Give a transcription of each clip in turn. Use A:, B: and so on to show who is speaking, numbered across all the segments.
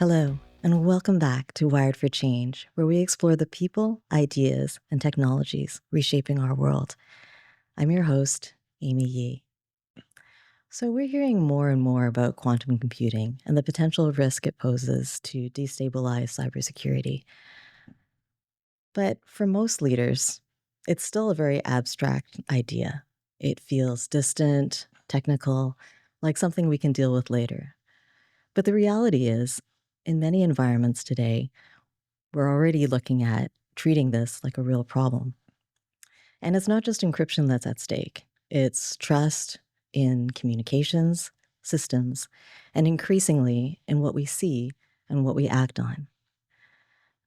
A: Hello, and welcome back to Wired for Change, where we explore the people, ideas, and technologies reshaping our world. I'm your host, Amy Yee. So, we're hearing more and more about quantum computing and the potential risk it poses to destabilize cybersecurity. But for most leaders, it's still a very abstract idea. It feels distant, technical, like something we can deal with later. But the reality is, in many environments today, we're already looking at treating this like a real problem. And it's not just encryption that's at stake, it's trust in communications, systems, and increasingly in what we see and what we act on.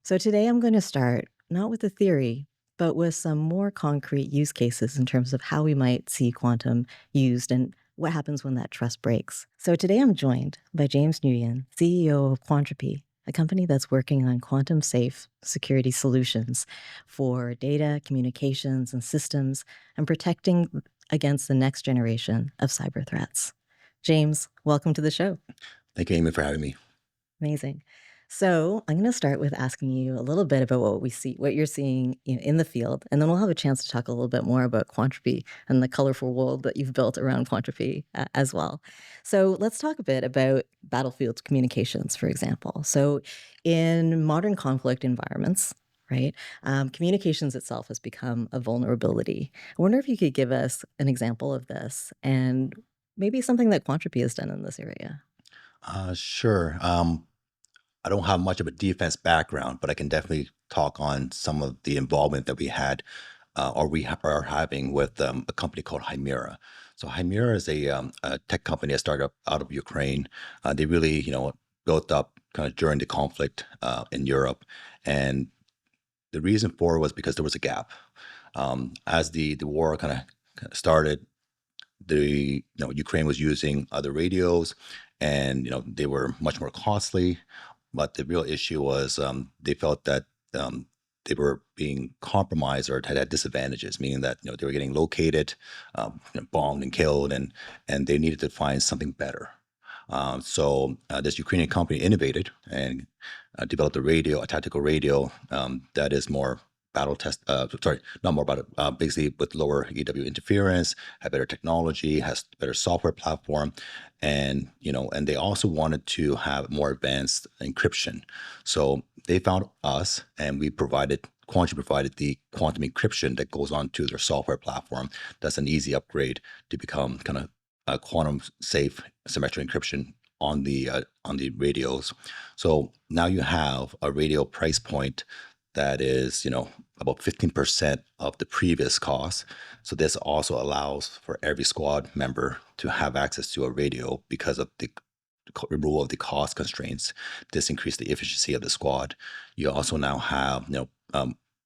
A: So today I'm going to start not with a theory, but with some more concrete use cases in terms of how we might see quantum used and what happens when that trust breaks. So today I'm joined by James Nguyen, CEO of Quantropi, a company that's working on quantum safe security solutions for data, communications, and systems, and protecting against the next generation of cyber threats. James, welcome to the show.
B: Thank you, Amy, for having me.
A: Amazing. So I'm going to start with asking you a little bit about what you're seeing in the field, and then we'll have a chance to talk a little bit more about Quantropi and the colorful world that you've built around Quantropi as well. So let's talk a bit about battlefield communications, for example. So in modern conflict environments, right, communications itself has become a vulnerability. I wonder if you could give us an example of this and maybe something that Quantropi has done in this area.
B: Sure. I don't have much of a defense background, but I can definitely talk on some of the involvement that we had or are having with a company called Hymera. So Hymera is a tech company that started up out of Ukraine. They really, built up kind of during the conflict in Europe, and the reason for it was because there was a gap. As the war kind of started, Ukraine was using other radios, and they were much more costly. But the real issue was they felt that they were being compromised or had disadvantages, meaning that they were getting located, bombed and killed, and they needed to find something better. So this Ukrainian company innovated and developed a tactical radio that is more battle test. Sorry, not more about it. Basically, with lower EW interference, had better technology, has better software platform, and and they also wanted to have more advanced encryption. So they found us, and Quantum provided the quantum encryption that goes onto their software platform. That's an easy upgrade to become kind of a quantum safe symmetric encryption on the radios. So now you have a radio price point that is, about 15% of the previous cost. So this also allows for every squad member to have access to a radio because of the removal of the cost constraints. This increased the efficiency of the squad. You also now have,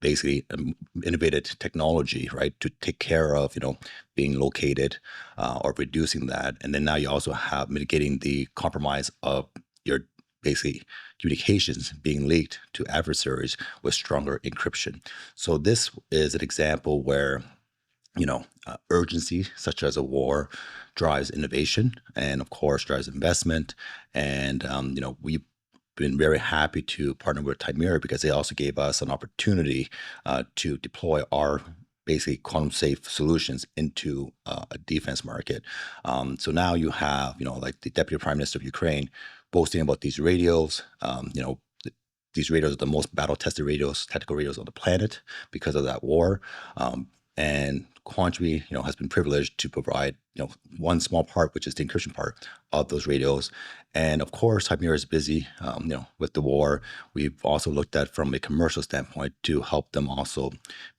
B: basically innovated technology, right, to take care of, being located or reducing that. And then now you also have mitigating the compromise of your basically communications being leaked to adversaries with stronger encryption. So this is an example where urgency, such as a war, drives innovation, and of course drives investment. And we've been very happy to partner with Chimera because they also gave us an opportunity to deploy our basically quantum safe solutions into a defense market. So now you have, like the Deputy Prime Minister of Ukraine boasting about these radios. These radios are the most battle-tested radios, tactical radios on the planet because of that war. And Quantropi, has been privileged to provide, one small part, which is the encryption part of those radios. And of course, Chimera is busy, with the war. We've also looked at from a commercial standpoint to help them also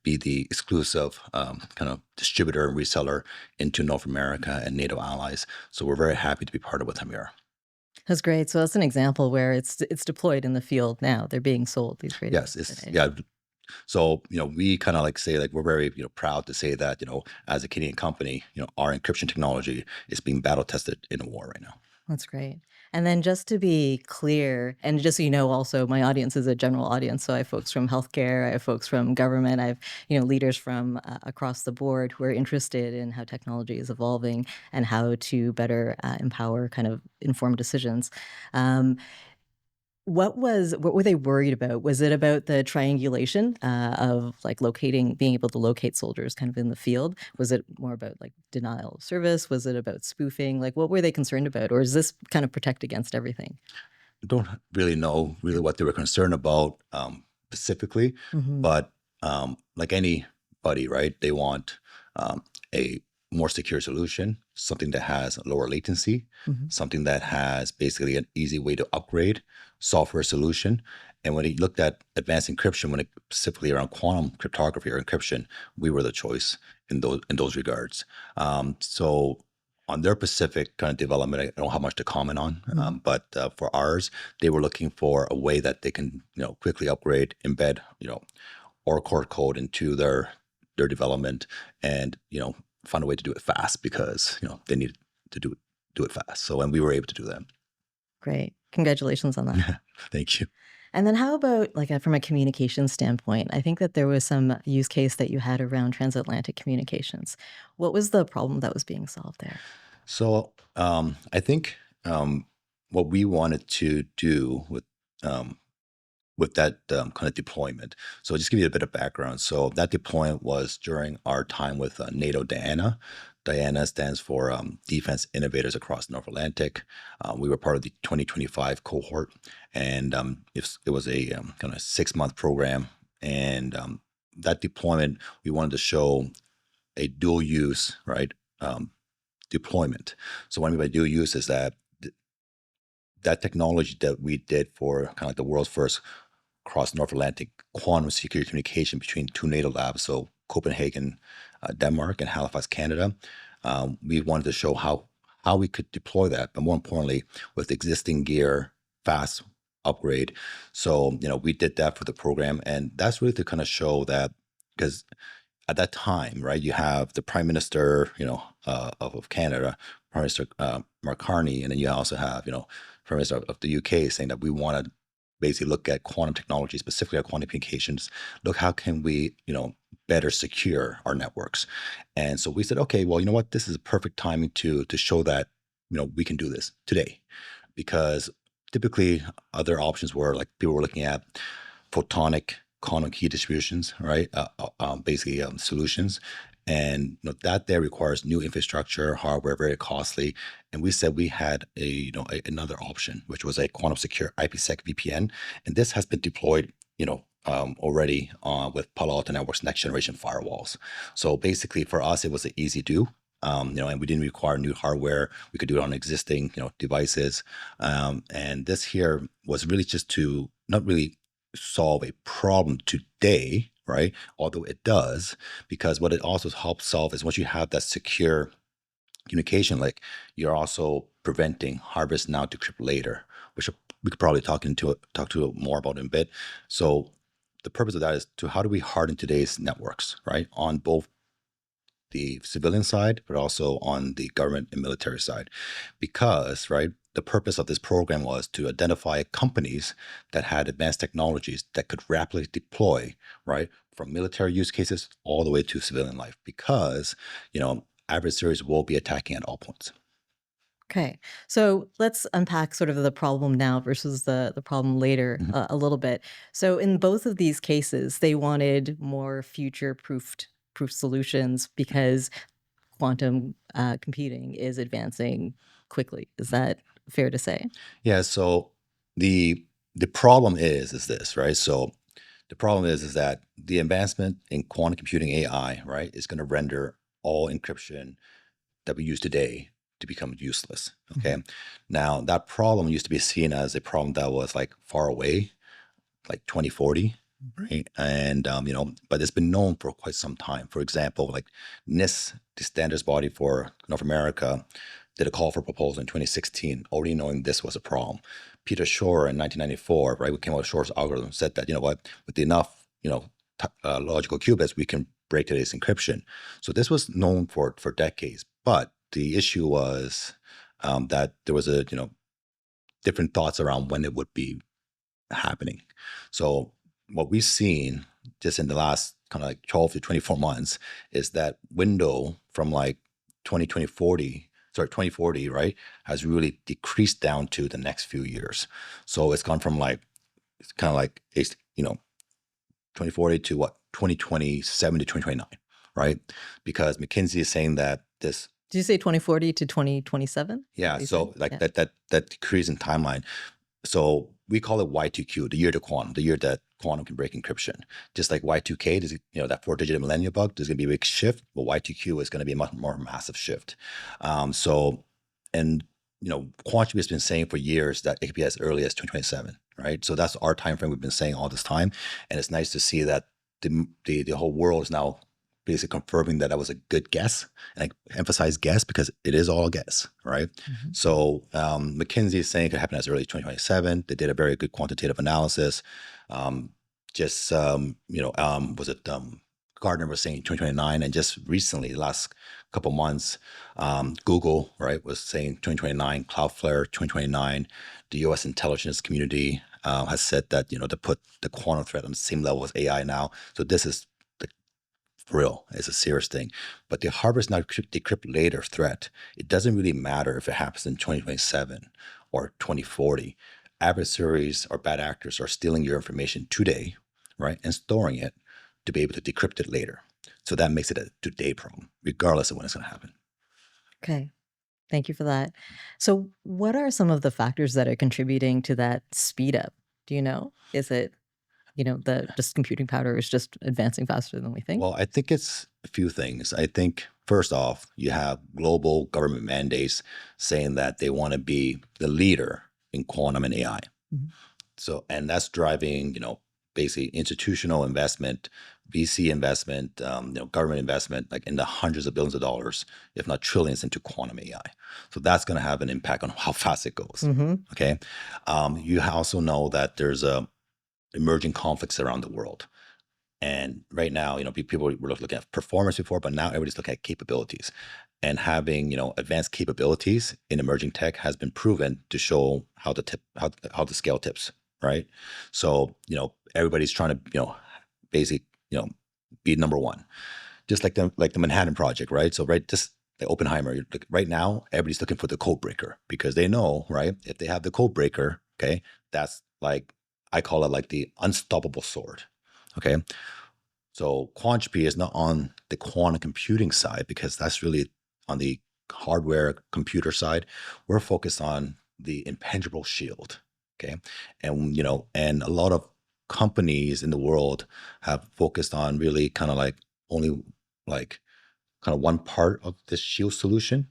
B: be the exclusive kind of distributor and reseller into North America and NATO allies. So we're very happy to be part of with Chimera.
A: That's great. So that's an example where it's deployed in the field now. They're being sold, these radios
B: Yes, it's
A: today.
B: yeah. So, we kind of like say like we're very, proud to say that, as a Canadian company, our encryption technology is being battle tested in a war right now.
A: That's great. And then just to be clear, and just so you know, also my audience is a general audience. So I have folks from healthcare, I have folks from government, I have leaders from across the board who are interested in how technology is evolving and how to better empower kind of informed decisions. Um, What were they worried about? Was it about the triangulation of like being able to locate soldiers kind of in the field? Was it more about like denial of service? Was it about spoofing? Like, what were they concerned about? Or is this kind of protect against everything?
B: I don't really know really what they were concerned about specifically,
A: Hmm.
B: but like anybody, right? They want a more secure solution, something that has lower latency,
A: Hmm.
B: something that has basically an easy way to upgrade software solution. And when he looked at advanced encryption, when it specifically around quantum cryptography or encryption, we were the choice in those regards. So on their specific kind of development, I don't have much to comment on.
A: Hmm.
B: But for ours, they were looking for a way that they can, quickly upgrade, embed, or core code into their development, and find a way to do it fast because they needed to do it fast. So, and we were able to do that.
A: Great. Congratulations on that.
B: Thank you.
A: And then how about like from a communication standpoint? I think that there was some use case that you had around transatlantic communications. What was the problem that was being solved there?
B: So, I think what we wanted to do with that kind of deployment. So just give you a bit of background. So that deployment was during our time with NATO DIANA. DIANA stands for Defense Innovators Across North Atlantic. We were part of the 2025 cohort, and it was a kind of 6-month program. And that deployment, we wanted to show a dual use, right, deployment. So what I mean by dual use is that that technology that we did for kind of like the world's first across North Atlantic quantum security communication between two NATO labs, so Copenhagen, Denmark, and Halifax, Canada. We wanted to show how we could deploy that, but more importantly, with existing gear, fast upgrade. So we did that for the program, and that's really to kind of show that because at that time, right, you have the Prime Minister, of Canada, Prime Minister Mark Carney, and then you also have, Prime Minister of the UK saying that we want to basically look at quantum technology, specifically at quantum communications. Look, how can we, better secure our networks? And so we said, okay, well, you know what, this is a perfect timing to show that, we can do this today, because typically other options were like people were looking at photonic quantum key distributions, right? Basically solutions. And that there requires new infrastructure, hardware, very costly. And we said we had another option, which was a quantum secure IPsec VPN, and this has been deployed, already with Palo Alto Networks' next generation firewalls. So basically, for us, it was an easy do. And we didn't require new hardware. We could do it on existing, devices. And this here was really just to not really solve a problem today, right? Although it does, because what it also helps solve is once you have that secure communication, like you're also preventing harvest now, decrypt later, which we could probably talk to it more about in a bit. So the purpose of that is to how do we harden today's networks, right? On both the civilian side, but also on the government and military side. Because, right, the purpose of this program was to identify companies that had advanced technologies that could rapidly deploy, right, from military use cases all the way to civilian life. Because, adversaries will be attacking at all points.
A: Okay, so let's unpack sort of the problem now versus the problem later
B: Mhm.
A: a little bit. So in both of these cases, they wanted more future proof solutions because quantum computing is advancing quickly. Is that fair to say?
B: Yeah. So the problem is this, right? So the problem is that the advancement in quantum computing AI, right, is going to render all encryption that we use today to become useless.
A: Mhm.
B: Okay. Now that problem used to be seen as a problem that was like far away, like 2040, right? And but it's been known for quite some time. For example, like NIST, the standards body for North America, did a call for proposal in 2016, already knowing this was a problem. Peter Shor in 1994, right, we came out with Shor's algorithm, said that with enough logical qubits, we can break today's encryption. So this was known for decades, but the issue was that there was a different thoughts around when it would be happening. So what we've seen just in the last kind of like 12 to 24 months is that window from like 2020, 2040, right, has really decreased down to the next few years. So it's gone from like, it's kind of like, you know, 2040 to what, 2027 to 2029, right? Because McKinsey is saying that this,
A: Did you say 2040 to 2027?
B: yeah,
A: You said?
B: so like
A: Yeah.
B: that decrease in timeline. So we call it Y2Q, the year to quantum, the year that quantum can break encryption. Just like Y2K, there's, that 4-digit millennium bug, there's going to be a big shift, but Y2Q is going to be a much more massive shift. So, and Quantropi has been saying for years that it could be as early as 2027, right? So that's our time frame we've been saying all this time, and it's nice to see that the whole world is now basically confirming that was a good guess, and I emphasize guess because it is all a guess, right?
A: Mhm.
B: So McKinsey is saying it could happen as early as 2027. They did a very good quantitative analysis. Was it Gardner was saying 2029, and just recently, the last couple months, Google, right, was saying 2029, Cloudflare 2029. The U.S. intelligence community has said that to put the quantum threat on the same level as AI now. So this is for real. It's a serious thing. But the harvest now decrypt later threat, it doesn't really matter if it happens in 2027 or 2040. Adversaries or bad actors are stealing your information today, right, and storing it to be able to decrypt it later. So that makes it a today problem, regardless of when it's going to happen.
A: Okay. Thank you for that. So, what are some of the factors that are contributing to that speed up? Do you know? Is it, the just computing power is just advancing faster than we think?
B: Well, I think it's a few things. I think first off, you have global government mandates saying that they want to be the leader in quantum and AI.
A: Mhm.
B: So, and that's driving, basically institutional investment, VC investment, government investment, like in the hundreds of billions of dollars, if not trillions, into quantum AI. So that's going to have an impact on how fast it goes.
A: Mhm.
B: Okay. You also know that there's emerging conflicts around the world. And right now, people were looking at performance before, but now everybody's looking at capabilities. And having, advanced capabilities in emerging tech has been proven to show how the scale tips, right? So, everybody's trying to, basically, be number one. Just like the Manhattan Project, right? So just the Oppenheimer, right now, everybody's looking for the code breaker because they know, right? If they have the code breaker, okay, that's like, I call it like the unstoppable sword. Okay. So Quantropi is not on the quantum computing side because that's really on the hardware computer side. We're focused on the impenetrable shield. Okay. And a lot of companies in the world have focused on really kind of like only like kind of one part of this shield solution.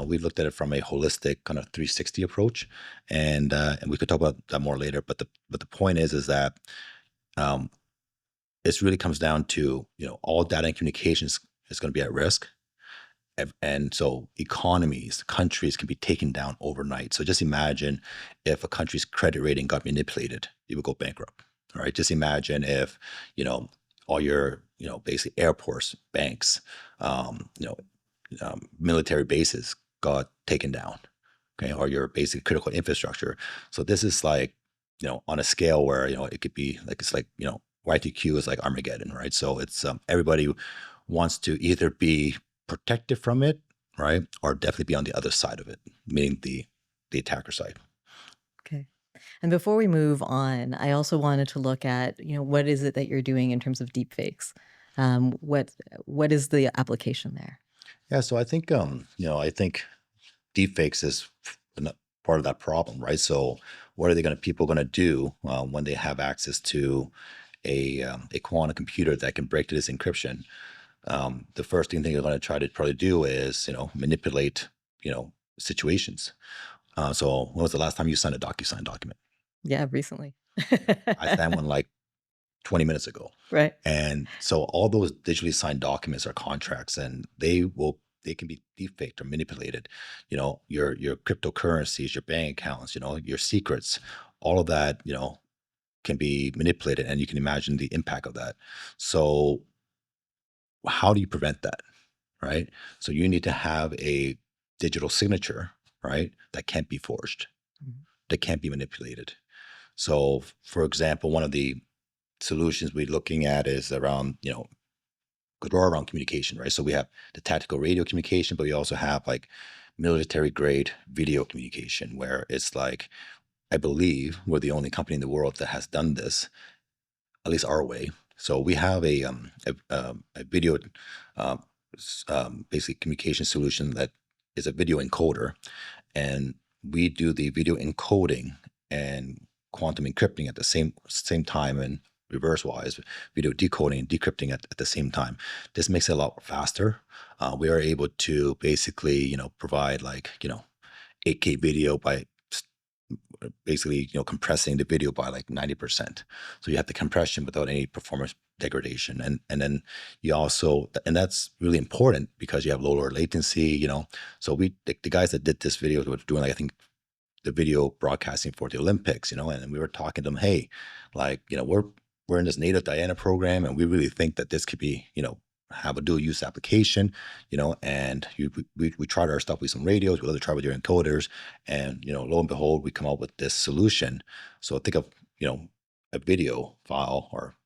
B: We looked at it from a holistic kind of 360 approach, and we could talk about that more later. But the point is that um, it really comes down to, all data and communications is going to be at risk. And so economies, countries can be taken down overnight. So just imagine if a country's credit rating got manipulated, it would go bankrupt. All right. Just imagine if, all your, basically airports, banks, military bases got taken down. Okay. Or your basic critical infrastructure. So this is like, on a scale where, it could be like, it's like, Y2Q is like Armageddon, right? So it's everybody wants to either be protected from it, right, or definitely be on the other side of it, meaning the attacker side.
A: Okay. And before we move on, I also wanted to look at, what is it that you're doing in terms of deepfakes? What is the application there?
B: Yeah, so I think deepfakes is part of that problem, right? So what are people going to do when they have access to a quantum computer that can break to this encryption? The first thing they're going to try to probably do is, manipulate, situations. So when was the last time you signed a DocuSign document?
A: Yeah, recently.
B: I signed one like 20 minutes ago.
A: Right.
B: And so all those digitally signed documents are contracts, and they can be defaked or manipulated. Your cryptocurrencies, your bank accounts, your secrets, all of that, can be manipulated, and you can imagine the impact of that. So how do you prevent that? Right? So you need to have a digital signature, right? That can't be forged,
A: Mhm.
B: that can't be manipulated. So for example, one of the solutions we're looking at is around, could go around communication, right? So we have the tactical radio communication, but we also have like military grade video communication, where it's like, I believe we're the only company in the world that has done this, at least our way. So we have a video, basic communication solution that is a video encoder, and we do the video encoding and quantum encrypting at the same time, and reverse wise, video decoding and decrypting at the same time. This makes it a lot faster. We are able to basically, provide like, 8K video by basically, compressing the video by like 90%. So you have the compression without any performance degradation. And then you also, and that's really important because you have lower latency, So the guys that did this video were doing like, I think, the video broadcasting for the Olympics, and we were talking to them, hey, like, we're in this NATO-Diana program, and we really think that this could be, have a dual use application, and we tried our stuff with some radios, we let it try with your encoders, and, lo and behold, we come up with this solution. So think of, a video file, or,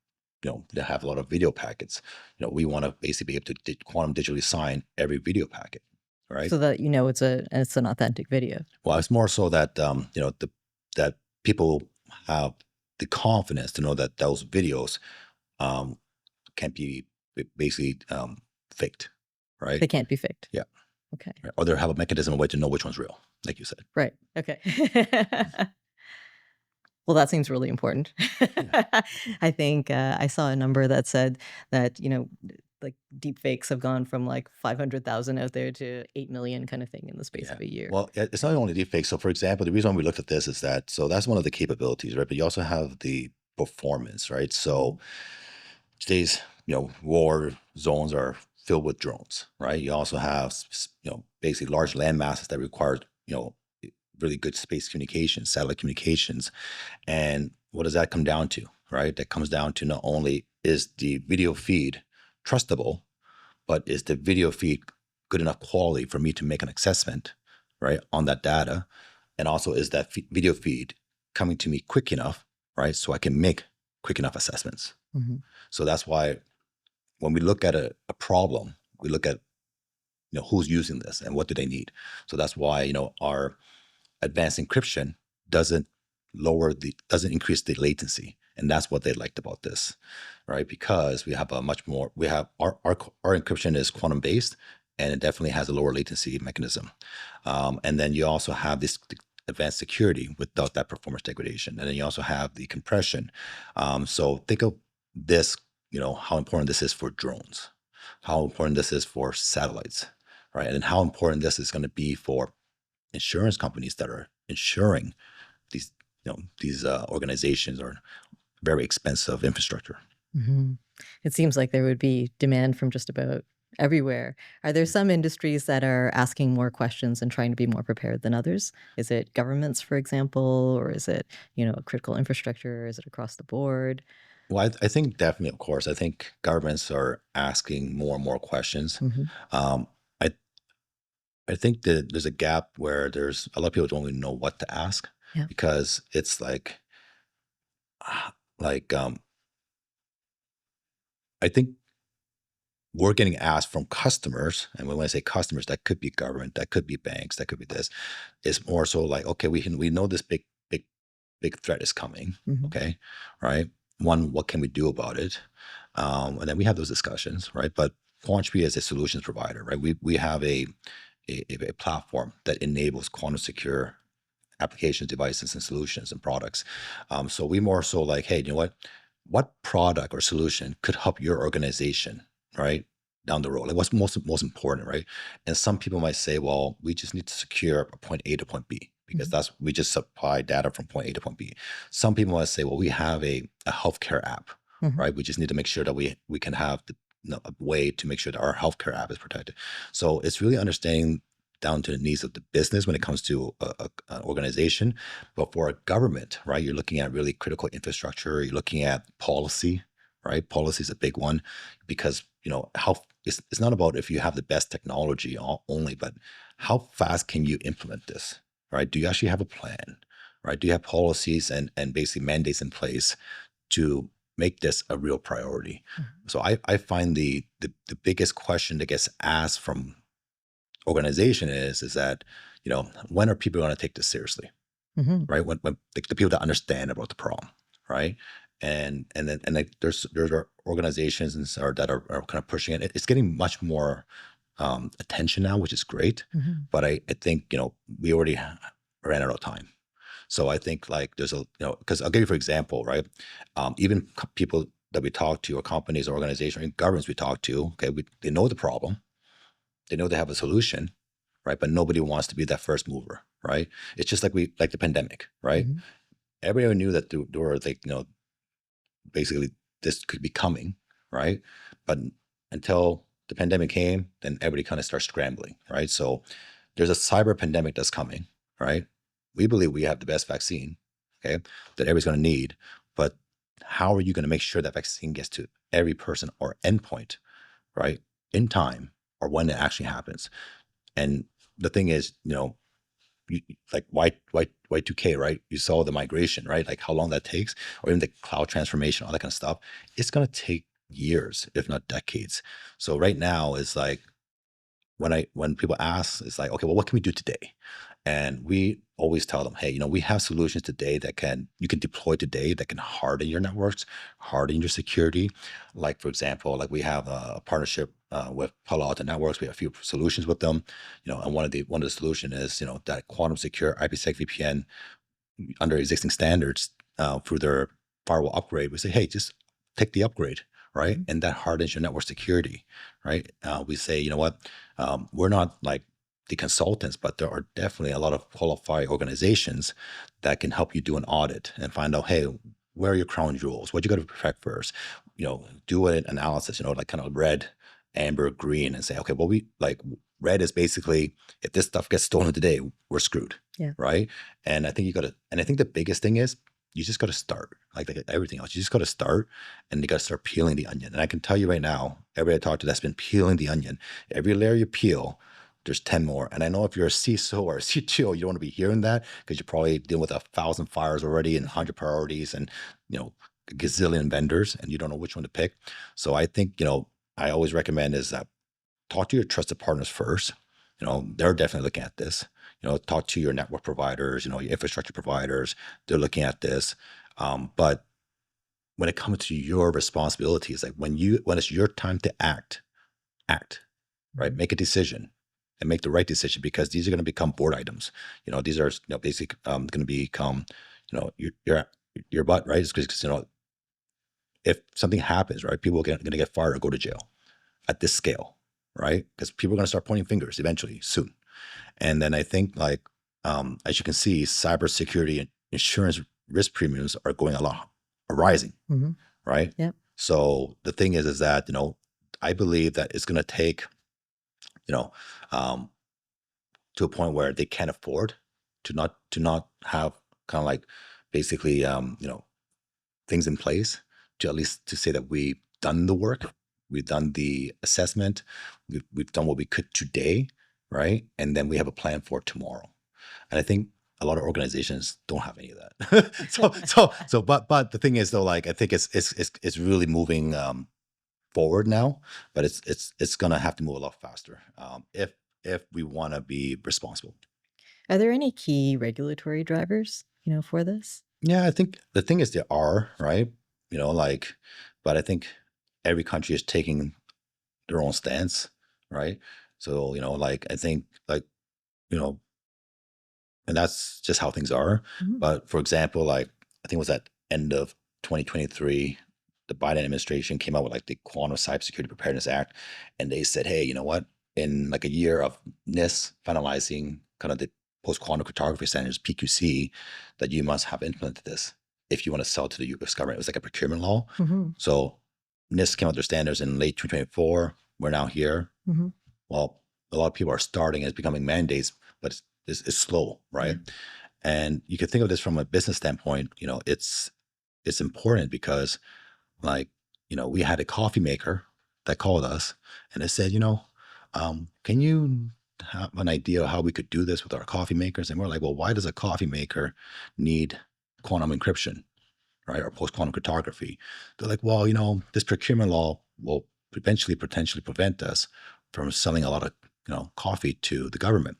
B: they have a lot of video packets. We want to basically be able to quantum digitally sign every video packet. Right.
A: So that it's an authentic video.
B: Well, it's more so that that people have the confidence to know that those videos can be basically faked, right?
A: They can't be faked.
B: Yeah.
A: Okay.
B: Right. Or they have a mechanism, a way to know which one's real, like you said.
A: Right. Okay. Well, that seems really important.
B: Yeah.
A: I think I saw a number that said that, like deepfakes have gone from like 500,000 out there to 8 million kind of thing in the space of a year.
B: Well, it's not only deepfakes. So, for example, the reason why we looked at this is that, so that's one of the capabilities, right? But you also have the performance, right? So today's, war zones are filled with drones, right? You also have, basically large land masses that require, really good space communications, satellite communications. And what does that come down to, right? That comes down to not only is the video feed trustable, but is the video feed good enough quality for me to make an assessment, right, on that data? And also, is that video feed coming to me quick enough, right, so I can make quick enough assessments?
A: Mm-hmm.
B: So that's why when we look at a problem, we look at, who's using this and what do they need. So that's why, our advanced encryption doesn't increase the latency. And that's what they liked about this, right? Because we have our encryption is quantum based, and it definitely has a lower latency mechanism. And then you also have this advanced security without that performance degradation. And then you also have the compression. So think of this, how important this is for drones, how important this is for satellites, right? And then how important this is going to be for insurance companies that are insuring these organizations or very expensive infrastructure.
A: Mm-hmm. It seems like there would be demand from just about everywhere. Are there some industries that are asking more questions and trying to be more prepared than others? Is it governments, for example, or is it, critical infrastructure? Is it across the board?
B: Well, I think definitely, of course, I think governments are asking more and more questions.
A: Mm-hmm.
B: I think that there's a gap where there's a lot of people don't really know what to ask, because it's like, I think we're getting asked from customers, and when I say customers, that could be government, that could be banks, that could be this. It's more so like, okay, we know this big threat is coming.
A: Mm-hmm.
B: Okay, right? One, what can we do about it? And then we have those discussions, right? But Quantropi is a solutions provider, right? We have a platform that enables quantum secure applications, devices, and solutions and products. So we more so like, hey, you know what product or solution could help your organization, right, down the road? Like, what's most important, right? And some people might say, well, we just need to secure point A to point B, because we just supply data from point A to point B. Some people might say, well, we have a healthcare app, right? We just need to make sure that we can have a way to make sure that our healthcare app is protected. So it's really understanding down to the needs of the business when it comes to an organization. But for a government, right, you're looking at really critical infrastructure. You're looking at policy, right? Policy is a big one, because it's not about if you have the best technology only, but how fast can you implement this, right? Do you actually have a plan, right? Do you have policies and basically mandates in place to make this a real priority? So I find the biggest question that gets asked from organization is that, when are people going to take this seriously,
A: Hmm.
B: right? When the people that understand about the problem, right? And like there's organizations that are kind of pushing it. It's getting much more attention now, which is great.
A: Hmm.
B: But I think we already ran out of time. So I think like there's because I'll give you for example, right? Even people that we talk to, or companies, or organizations, or governments we talk to, okay, they know the problem, they know they have a solution, right? But nobody wants to be that first mover, right? It's just like the pandemic, right?
A: Hmm.
B: Everyone knew that there were like basically this could be coming, right? But until the pandemic came, then everybody kind of starts scrambling, right? So there's a cyber pandemic that's coming, right? We believe we have the best vaccine, okay, that everybody's going to need. But how are you going to make sure that vaccine gets to every person or endpoint, right, in time, or when it actually happens? And the thing is, like Y2K, right? You saw the migration, right? Like how long that takes, or even the cloud transformation, all that kind of stuff. It's going to take years, if not decades. So right now is like when people ask, it's like, okay, well, what can we do today? And we always tell them, hey, we have solutions today that you can deploy today that can harden your networks, harden your security. Like for example, like we have a partnership with Palo Alto Networks. We have a few solutions with them, and one of the solution is that quantum secure IPsec VPN under existing standards through their firewall upgrade. We say, hey, just take the upgrade, right?
A: Hmm.
B: And that hardens your network security, right? We say, you know what? We're not like the consultants, but there are definitely a lot of qualified organizations that can help you do an audit and find out, hey, where are your crown jewels? What you got to protect first? Do an analysis, like kind of red, amber, green, and say, okay, well, we like red is basically if this stuff gets stolen today, we're screwed,
A: Yeah.
B: right? And I think the biggest thing is you just got to start like everything else. You just got to start and you got to start peeling the onion. And I can tell you right now, everybody I talk to that's been peeling the onion, every layer you peel, there's 10 more. And I know if you're a CISO or a CTO, you don't want to be hearing that because you're probably dealing with 1,000 fires already and 100 priorities and, a gazillion vendors and you don't know which one to pick. So I think, I always recommend is that talk to your trusted partners first. They're definitely looking at this. Talk to your network providers, your infrastructure providers. They're looking at this. But when it comes to your responsibilities, like when it's your time to act, right?
A: Hmm.
B: Make a decision and make the right decision because these are going to become board items. These are basically going to become, your butt, right? Because if something happens, right, people are going to get fired or go to jail at this scale, right? Because people are going to start pointing fingers eventually, soon. And then I think, like, as you can see, cybersecurity and insurance risk premiums are going are rising,
A: Hmm.
B: right?
A: Yep.
B: So the thing is that I believe that it's going to take, you know, um, to a point where they can't afford to not have kind of like basically, things in place to at least to say that we've done the work, we've done the assessment, we've done what we could today, right? And then we have a plan for tomorrow. And I think a lot of organizations don't have any of that. But the thing is though, like I think it's really moving forward now, but it's gonna have to move a lot faster if we want to be responsible.
A: Are there any key regulatory drivers, for this?
B: Yeah, I think the thing is there are, right? Like, but I think every country is taking their own stance, right? So, like I think like, you know, and that's just how things are.
A: Mhm.
B: But for example, like I think it was at end of 2023, the Biden administration came out with like the Quantum Cybersecurity Preparedness Act, and they said, hey, you know what? In like a year of NIST finalizing kind of the post quantum cryptography standards (PQC), that you must have implemented this if you want to sell to the U.S. government. It was like a procurement law.
A: Mhm.
B: So NIST came out with their standards in late 2024. We're now here.
A: Mhm.
B: Well, a lot of people are starting and it's becoming mandates, but it's slow,
A: Yeah.
B: right? And you can think of this from a business standpoint. It's important because, like, we had a coffee maker that called us and it said, can you have an idea of how we could do this with our coffee makers? And we're like, well, why does a coffee maker need quantum encryption, right, or post quantum cryptography? They're like, well, this procurement law will eventually potentially prevent us from selling a lot of coffee to the government.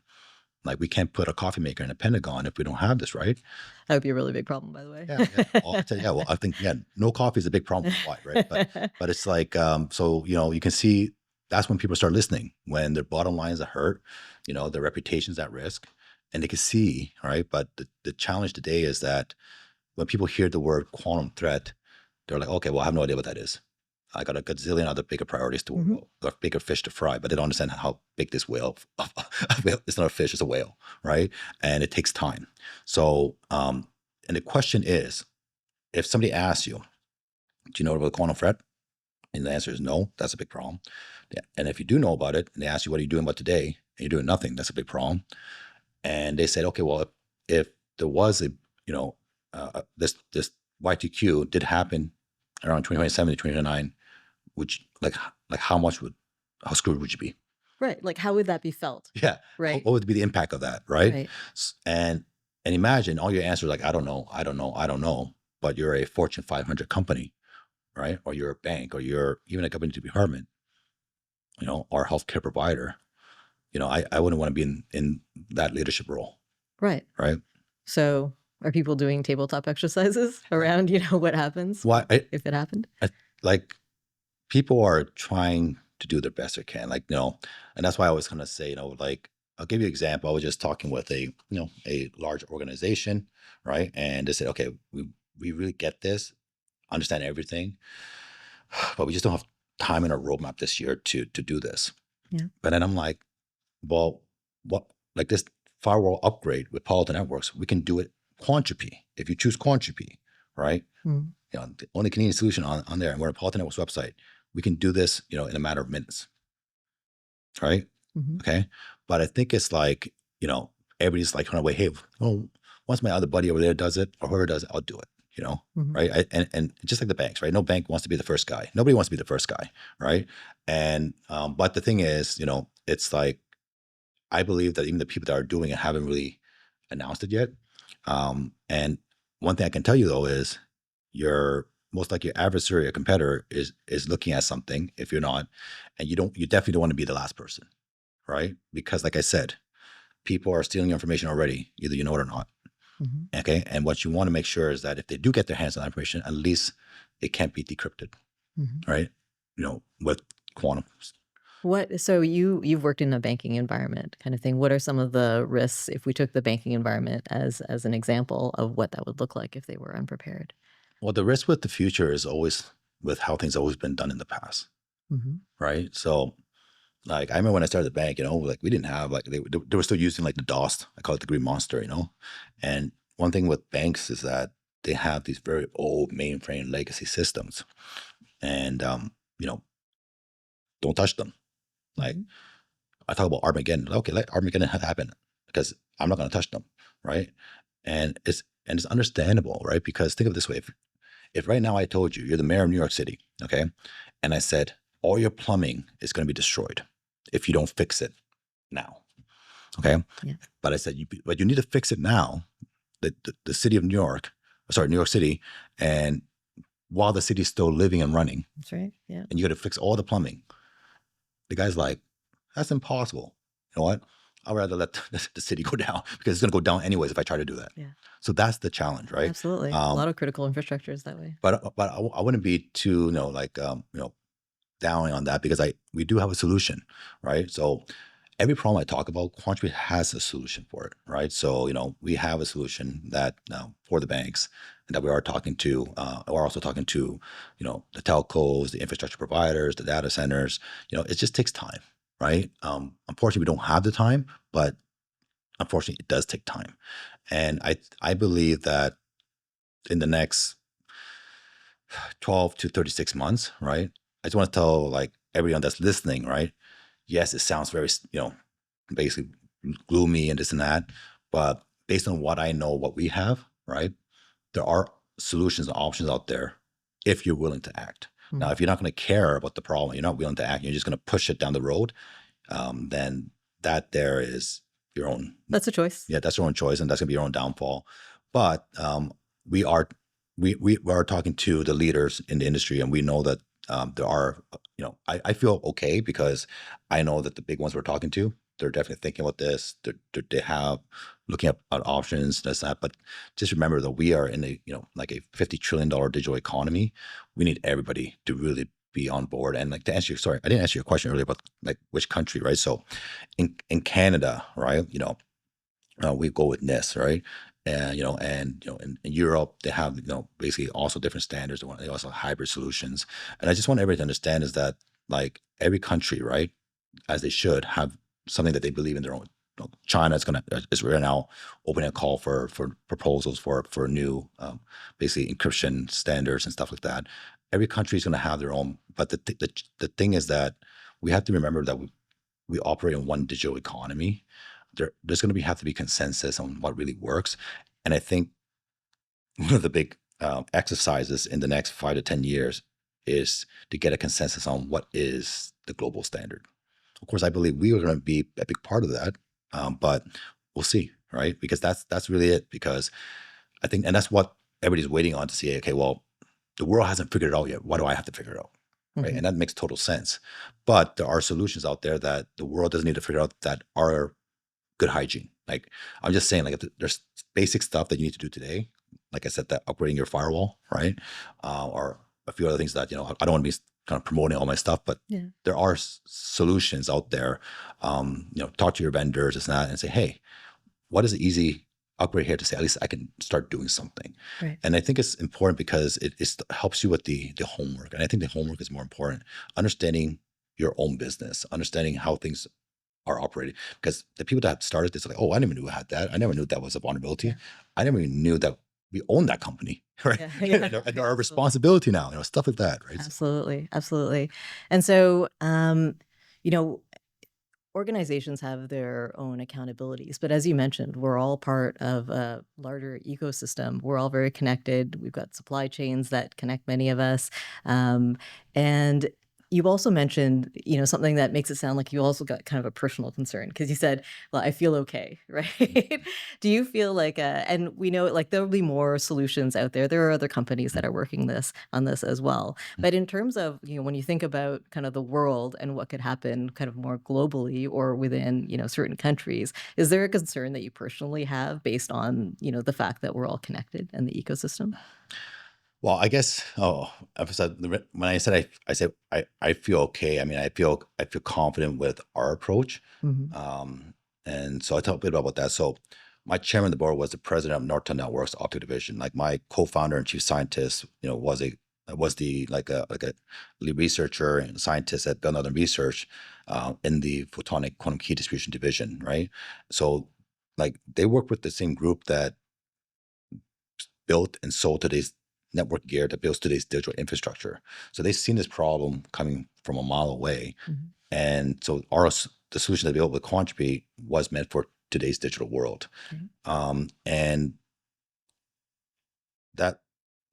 B: Like, we can't put a coffee maker in a Pentagon if we don't have this, right?
A: That would be a really big problem, by the way.
B: Yeah, yeah. Well, I'll tell you, yeah. Well, I think no coffee is a big problem worldwide, right? But it's like, so you can see that's when people start listening, when their bottom lines are hurt, their reputation's at risk, and they can see, right? But the challenge today is that when people hear the word quantum threat, they're like, okay, well, I have no idea what that is. I got a gazillion other bigger priorities or bigger fish to fry, but they don't understand how big this whale, it's not a fish, it's a whale, right? And it takes time. So, and the question is, if somebody asks you, do you know about the quantum threat? And the answer is no, that's a big problem. Yeah. And if you do know about it, and they ask you, what are you doing about today? And you're doing nothing, that's a big problem. And they said, okay, well, if there was this Y2Q did happen around 2027 to 2029, how screwed would you be?
A: Right. Like, how would that be felt?
B: Yeah.
A: Right.
B: What would be the impact of that? Right.
A: Right.
B: And imagine all your answers like, I don't know, but you're a Fortune 500 company, right? Or you're a bank, or you're even a government department, or a healthcare provider. I wouldn't want to be in that leadership role.
A: Right.
B: Right.
A: So are people doing tabletop exercises around, what happens if it happened?
B: People are trying to do their best they can, and that's why I always kind of say, I'll give you an example. I was just talking with a large organization, right? And they said, okay, we really get this, understand everything, but we just don't have time in our roadmap this year to do this.
A: Yeah.
B: But then I'm like, well, what, like this firewall upgrade with Palo Alto Networks, we can do it Quantropi. If you choose Quantropi, right?
A: Mm.
B: The only Canadian solution on there, and we're on Palo Alto Networks website, we can do this, in a matter of minutes. Right?
A: Mm-hmm.
B: Okay. But I think it's like, everybody's like trying to wait, hey, once my other buddy over there does it, or whoever does it, I'll do it. Right? And just like the banks, right? No bank wants to be the first guy. Nobody wants to be the first guy, right? And but the thing is, it's like, I believe that even the people that are doing it haven't really announced it yet. And one thing I can tell you though is, most like your adversary or competitor is looking at something, if you're not, and you definitely don't want to be the last person, right? Because like I said, people are stealing your information already, either you know it or not. Mm-hmm. Okay. And what you want to make sure is that if they do get their hands on that information, at least it can't be decrypted, right? With quantum.
A: So you've worked in a banking environment kind of thing. What are some of the risks if we took the banking environment as an example of what that would look like if they were unprepared?
B: Well, the risk with the future is always with how things always been done in the past, right? So, I remember when I started the bank, we didn't have they were still using the DOS. I call it the Green Monster, And one thing with banks is that they have these very old mainframe legacy systems, and don't touch them. I talk about Armageddon. Okay, let Armageddon happen because I'm not going to touch them, right? And it's understandable, right? Because think of it this way: if right now I told you you're the mayor of New York City, okay, and I said all your plumbing is going to be destroyed if you don't fix it now, okay? Yeah. But I said, but you need to fix it now. The city of New York City, and while the city's still living and running,
A: that's right. Yeah,
B: and you got to fix all the plumbing. The guy's like, that's impossible. You know what? I'd rather let the city go down because it's going to go down anyways if I try to do that. Yeah. So that's the challenge, right?
A: Absolutely. A lot of critical infrastructure is that way.
B: But I wouldn't be too, down on that because we do have a solution, right? So every problem I talk about, Quantropi has a solution for it, right? So, we have a solution that for the banks and that we are talking to, we're also talking to, the telcos, the infrastructure providers, the data centers. It just takes time, right? Unfortunately, we don't have the time, but unfortunately, it does take time. And I believe that in the next 12 to 36 months, right? I just want to tell everyone that's listening, right? Yes, it sounds very, basically gloomy and this and that, but based on what I know, what we have, right? There are solutions and options out there if you're willing to act. Mm-hmm. Now, if you're not going to care about the problem, you're not willing to act, you're just going to push it down the road, then that there is your own.
A: That's a choice.
B: Yeah, that's your own choice, and that's going to be your own downfall. But we are talking to the leaders in the industry, and we know that There are, I feel okay because I know that the big ones we're talking to, they're definitely thinking about this. They have looking at options, this, that. But just remember that we are in a, like a $50 trillion digital economy. We need everybody to really be on board. And like to answer your, sorry, I didn't answer your question earlier about like which country, right? So in Canada, right, we go with NIST, right? And in Europe they have basically also different standards. They also have hybrid solutions, and I just want everybody to understand is that like every country, right, as they should have something that they believe in their own. China is right now opening a call for proposals for new basically encryption standards and stuff like that. Every country is going to have their own, but the thing is that we have to remember that we operate in one digital economy. There's going to have to be consensus on what really works. And I think one of the big exercises in the next 5 to 10 years is to get a consensus on what is the global standard. Of course, I believe we are going to be a big part of that, but we'll see, right? Because that's really it. Because I think, and that's what everybody's waiting on to see. Okay, well, the world hasn't figured it out yet. Why do I have to figure it out? Right.
A: Mhm.
B: And that makes total sense. But there are solutions out there that the world doesn't need to figure out that are good hygiene. Like I'm just saying, like if there's basic stuff that you need to do today, like I said, that upgrading your firewall, right, or a few other things that I don't want to be kind of promoting all my stuff, but
A: Yeah.
B: there are solutions out there. Talk to your vendors, and that, and say, hey, what is the easy upgrade here to say at least I can start doing something.
A: Right.
B: And I think it's important because it helps you with the homework, and I think the homework is more important. Understanding your own business, understanding how things are operating. Because the people that started this are like, oh, I never knew I had that. I never knew that was a vulnerability.
A: Yeah.
B: I never even knew that we own that company, right?
A: Yeah. Yeah.
B: And our
A: Absolutely.
B: responsibility now, stuff like that, right?
A: Absolutely. Absolutely. And so, you know, organizations have their own accountabilities, but as you mentioned, we're all part of a larger ecosystem. We're all very connected. We've got supply chains that connect many of us. And you also mentioned, something that makes it sound like you also got kind of a personal concern because you said, well, I feel okay, right? Do you feel like, and we know like there'll be more solutions out there. There are other companies that are working on this as well. But in terms of, when you think about kind of the world and what could happen kind of more globally or within, certain countries, is there a concern that you personally have based on, the fact that we're all connected and the ecosystem?
B: Well, I guess. Oh, when I said I feel okay. I mean, I feel confident with our approach,
A: Hmm.
B: um, and so I talk a bit about that. So, my chairman of the board was the president of Norton Networks Optic Division. Like my co-founder and chief scientist, was the like a lead researcher and scientist at Bell Northern Research in the photonic quantum key distribution division, right? So, like they work with the same group that built and sold today's network gear that builds today's digital infrastructure. So they've seen this problem coming from a mile away.
A: Hmm.
B: And so the solution that we built with Quantropi was meant for today's digital world.
A: Okay.
B: And that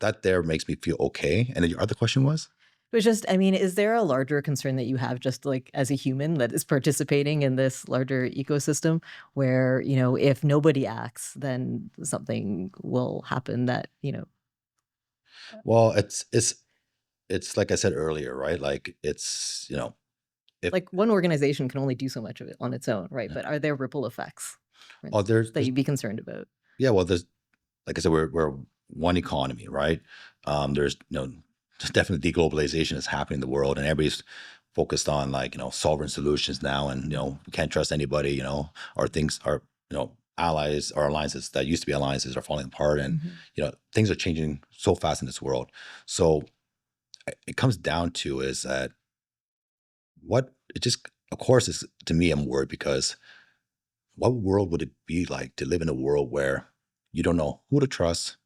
B: that there makes me feel okay. And then your other question was?
A: But just, I mean, is there a larger concern that you have just like as a human that is participating in this larger ecosystem where, if nobody acts, then something will happen that,
B: Well, it's like I said earlier, right? Like it's, if
A: like one organization can only do so much of it on its own, right? But are there ripple effects, for
B: oh
A: instance, that you'd be concerned about?
B: yeah, well, there's like I said, we're one economy, right? There's there's definitely deglobalization is happening in the world, and everybody's focused on like sovereign solutions now, and we can't trust anybody, our things are allies or alliances that used to be alliances are falling apart, and
A: Mhm.
B: things are changing so fast in this world. So it comes down to is that what it just of course is to me I'm worried because what world would it be like to live in a world where you don't know who to trust,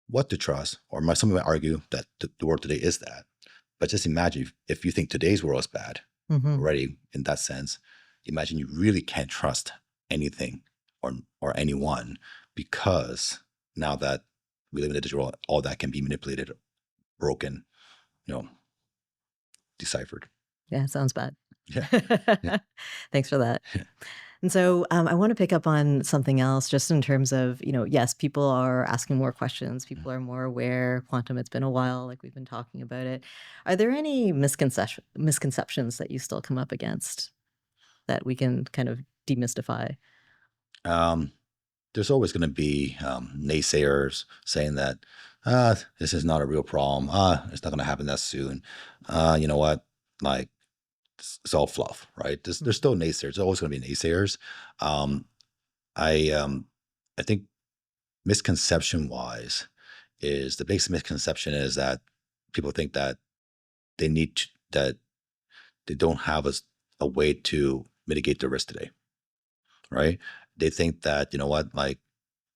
B: what to trust, or some might argue that the world today is that. But just imagine if you think today's world is bad
A: Mhm.
B: already in that sense, imagine you really can't trust anything or anyone because now that we live in a digital world, all that can be manipulated, broken, you know, deciphered.
A: Yeah, sounds bad.
B: Yeah. Yeah.
A: Thanks for that. And so I want to pick up on something else just in terms of, yes, people are asking more questions. People are more aware. Quantum, it's been a while, like we've been talking about it. Are there any misconceptions that you still come up against that we can kind of demystify?
B: Um, there's always going to be naysayers saying that this is not a real problem. It's not going to happen that soon. You know what? Like it's all fluff, right? There's still naysayers. There's always going to be naysayers. Um, I um, I think misconception wise is the biggest misconception is that people think that they need to, that they don't have a way to mitigate the risk today, right? They think that, you know what, like,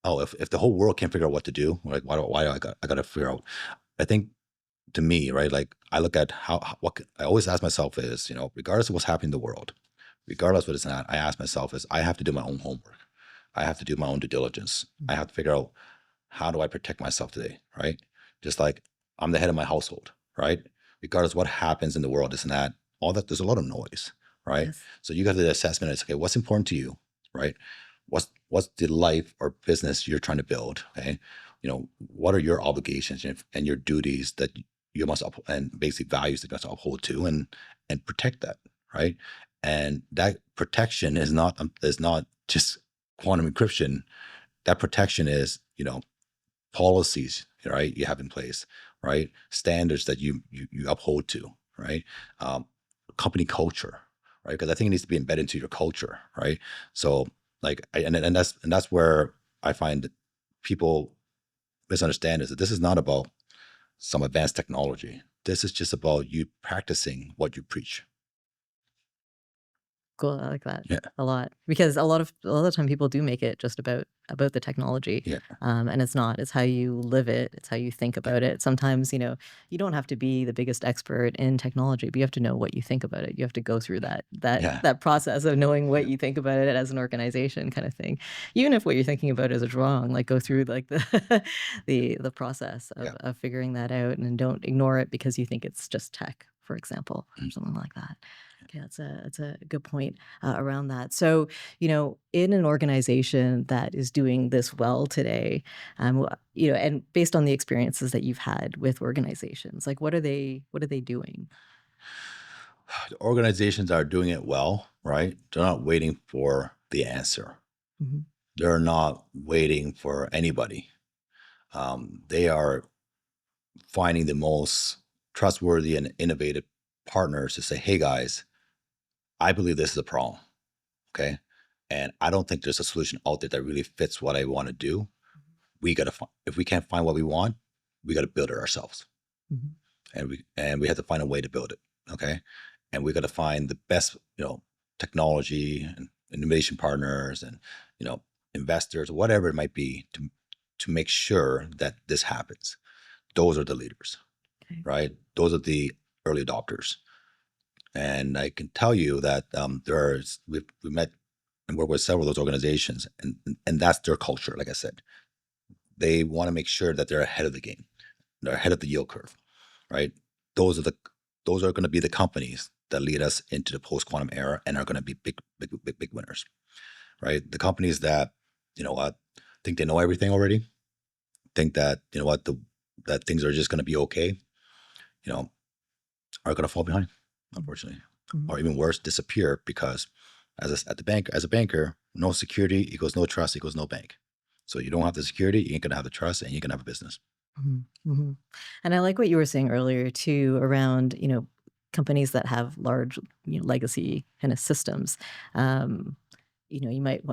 B: oh, if the whole world can't figure out what to do, like, why do I got to figure out? I think to me, right, like I look at I always ask myself is, regardless of what's happening in the world, regardless of what it's not, I ask myself is I have to do my own homework. I have to do my own due diligence. I have to figure out how do I protect myself today, right? Just like I'm the head of my household, right? Regardless of what happens in the world, this and that, all that, there's a lot of noise, right?
A: Yes.
B: So you got the assessment. It's okay. What's important to you, right? What's the life or business you're trying to build? Okay, what are your obligations and your duties that you must and basic values that you must uphold to and protect that, right? And that protection is not just quantum encryption. That protection is policies, right, you have in place, right, standards that you uphold to, right, um, company culture, right, because I think it needs to be embedded into your culture, right. So like and that's where I find that people misunderstand is that this is not about some advanced technology. This is just about you practicing what you preach.
A: Cool. I like that
B: Yeah,
A: a lot because a lot of the time people do make it just about the technology,
B: yeah,
A: and it's not. It's how you live it. It's how you think
B: yeah,
A: about it. Sometimes you don't have to be the biggest expert in technology, but you have to know what you think about it. You have to go through that that
B: yeah,
A: that process of knowing what
B: yeah,
A: you think about it as an organization, kind of thing. Even if what you're thinking about is wrong, like go through like the the process
B: yeah.
A: of figuring that out, and don't ignore it because you think it's just tech, for example, or
B: Mm.
A: something like that. Okay, that's a good point around that. So, in an organization that is doing this well today, and based on the experiences that you've had with organizations, like what are they doing?
B: The organizations are doing it well, right, they're not waiting for the answer.
A: Mhm.
B: They're not waiting for anybody. They are finding the most trustworthy and innovative partners to say, hey guys, I believe this is a problem. Okay. And I don't think there's a solution out there that really fits what I want to do. We got to find, if we can't find what we want, we got to build it ourselves.
A: Mhm.
B: And we have to find a way to build it. Okay. And we got to find the best, technology and innovation partners and, you know, investors, whatever it might be to make sure that this happens. Those are the leaders,
A: Okay.
B: right? Those are the early adopters. And I can tell you that we met and worked with several of those organizations, and that's their culture. Like I said, they want to make sure that they're ahead of the game, they're ahead of the yield curve, right? Those are the those are going to be the companies that lead us into the post quantum era and are going to be big, big, big, big winners, right? The companies that what think they know everything already, think that that things are just going to be okay, you know, are going to fall behind,
A: Mhm.
B: unfortunately,
A: Mhm.
B: or even worse, disappear because as a banker, no security equals no trust equals no bank. So you don't have the security, you ain't gonna have the trust, and you can have a business.
A: Mhm. Mhm. And I like what you were saying earlier too around, companies that have large, legacy kind of systems. Um, you might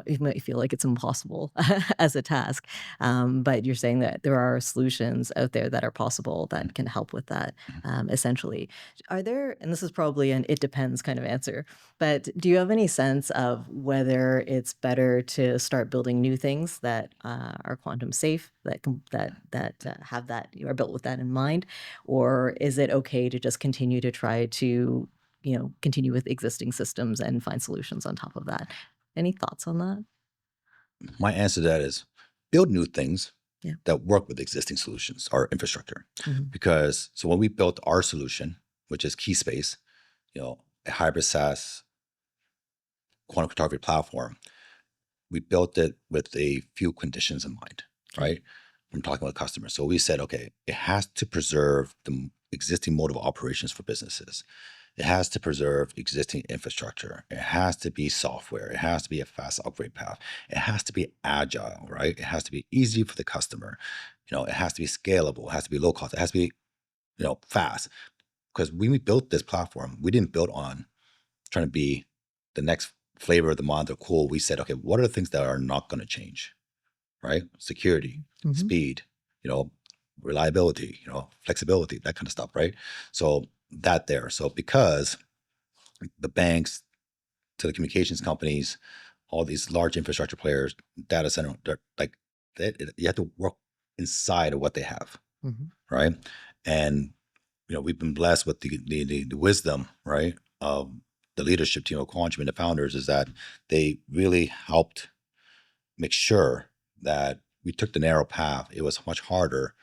A: feel like it's impossible as a task, but you're saying that there are solutions out there that are possible
B: Mhm,
A: that can help with that,
B: mhm.
A: essentially. Are there, and this is probably an "it depends" kind of answer, but do you have any sense of whether it's better to start building new things that, are quantum safe, that have that are built with that in mind? Or is it okay to just continue to try to, continue with existing systems and find solutions on top of that? Any thoughts on that?
B: My answer to that is build new things
A: Yeah.
B: that work with existing solutions or infrastructure.
A: Mhm.
B: Because so when we built our solution, which is Keyspace, a hybrid SaaS quantum cryptography platform, we built it with a few conditions in mind,
A: Okay.
B: right? I'm talking with customers. So we said, okay, it has to preserve the existing mode of operations for businesses. It has to preserve existing infrastructure. It has to be software. It has to be a fast upgrade path. It has to be agile, right? It has to be easy for the customer. It has to be scalable. It has to be low cost. It has to be, fast. Because when we built this platform, we didn't build on trying to be the next flavor of the month or cool. We said, okay, what are the things that are not going to change, right? Security, speed, reliability, flexibility, that kind of stuff, right? So that there. So because the banks, telecommunications companies, all these large infrastructure players, data center, they're like you have to work inside of what they have, right? And we've been blessed with the wisdom, right, of the leadership team of Quantropi and the founders, is that they really helped make sure that we took the narrow path. It was much harder,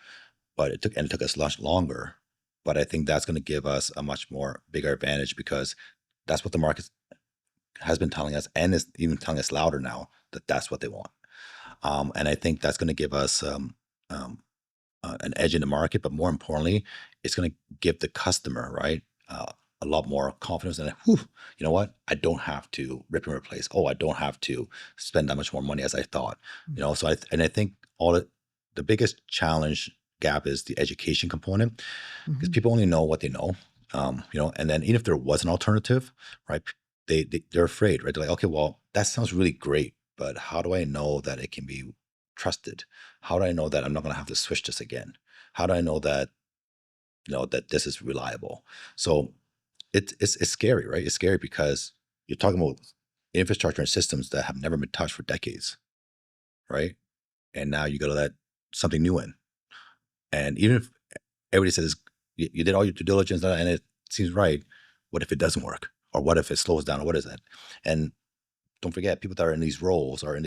B: but it took us much longer. But I think that's going to give us a much more bigger advantage, because that's what the market has been telling us, and is even telling us louder now, that that's what they want. And I think that's going to give us an edge in the market, but more importantly, it's going to give the customer, right, a lot more confidence. And you know what? I don't have to rip and replace. Oh, I don't have to spend that much more money as I thought. So I think the biggest challenge gap is the education component, because people only know what they know. And then even if there was an alternative, right, they're afraid, right? They're like, okay, well, that sounds really great, but how do I know that it can be trusted? How do I know that I'm not going to have to switch this again? How do I know that that this is reliable? So it's scary, right? It's scary because you're talking about infrastructure and systems that have never been touched for decades, right? And now you got to let something new in. And even if everybody says you did all your due diligence and it seems right, what if it doesn't work? Or what if it slows down? Or what is it? And don't forget, people that are in these roles are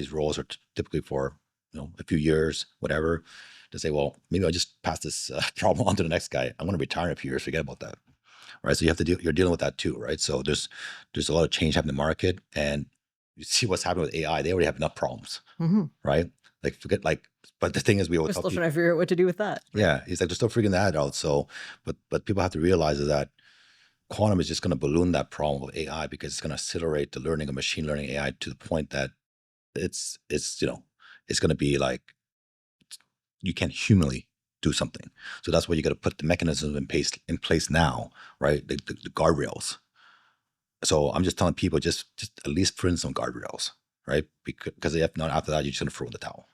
B: typically for a few years, whatever, to say, well, maybe I'll just pass this problem on to the next guy. I'm going to retire in a few years. Forget about that, right? So you're dealing with that too, right? So there's a lot of change happening in the market, and you see what's happening with AI. They already have enough problems, right? Like forget but the thing is, we
A: We're
B: always
A: still
B: tell
A: trying to
B: people,
A: figure out what to do with that.
B: yeah, it's like they're still figuring that out. So, but people have to realize is that quantum is just going to balloon that problem of AI, because it's going to accelerate the learning of machine learning AI to the point that it's going to be like you can humanly do something. So that's why you got to put the mechanisms in place now, right? The guardrails. So I'm just telling people, just at least put in some guardrails, right? Because if not, after that, you're just going to throw in the towel.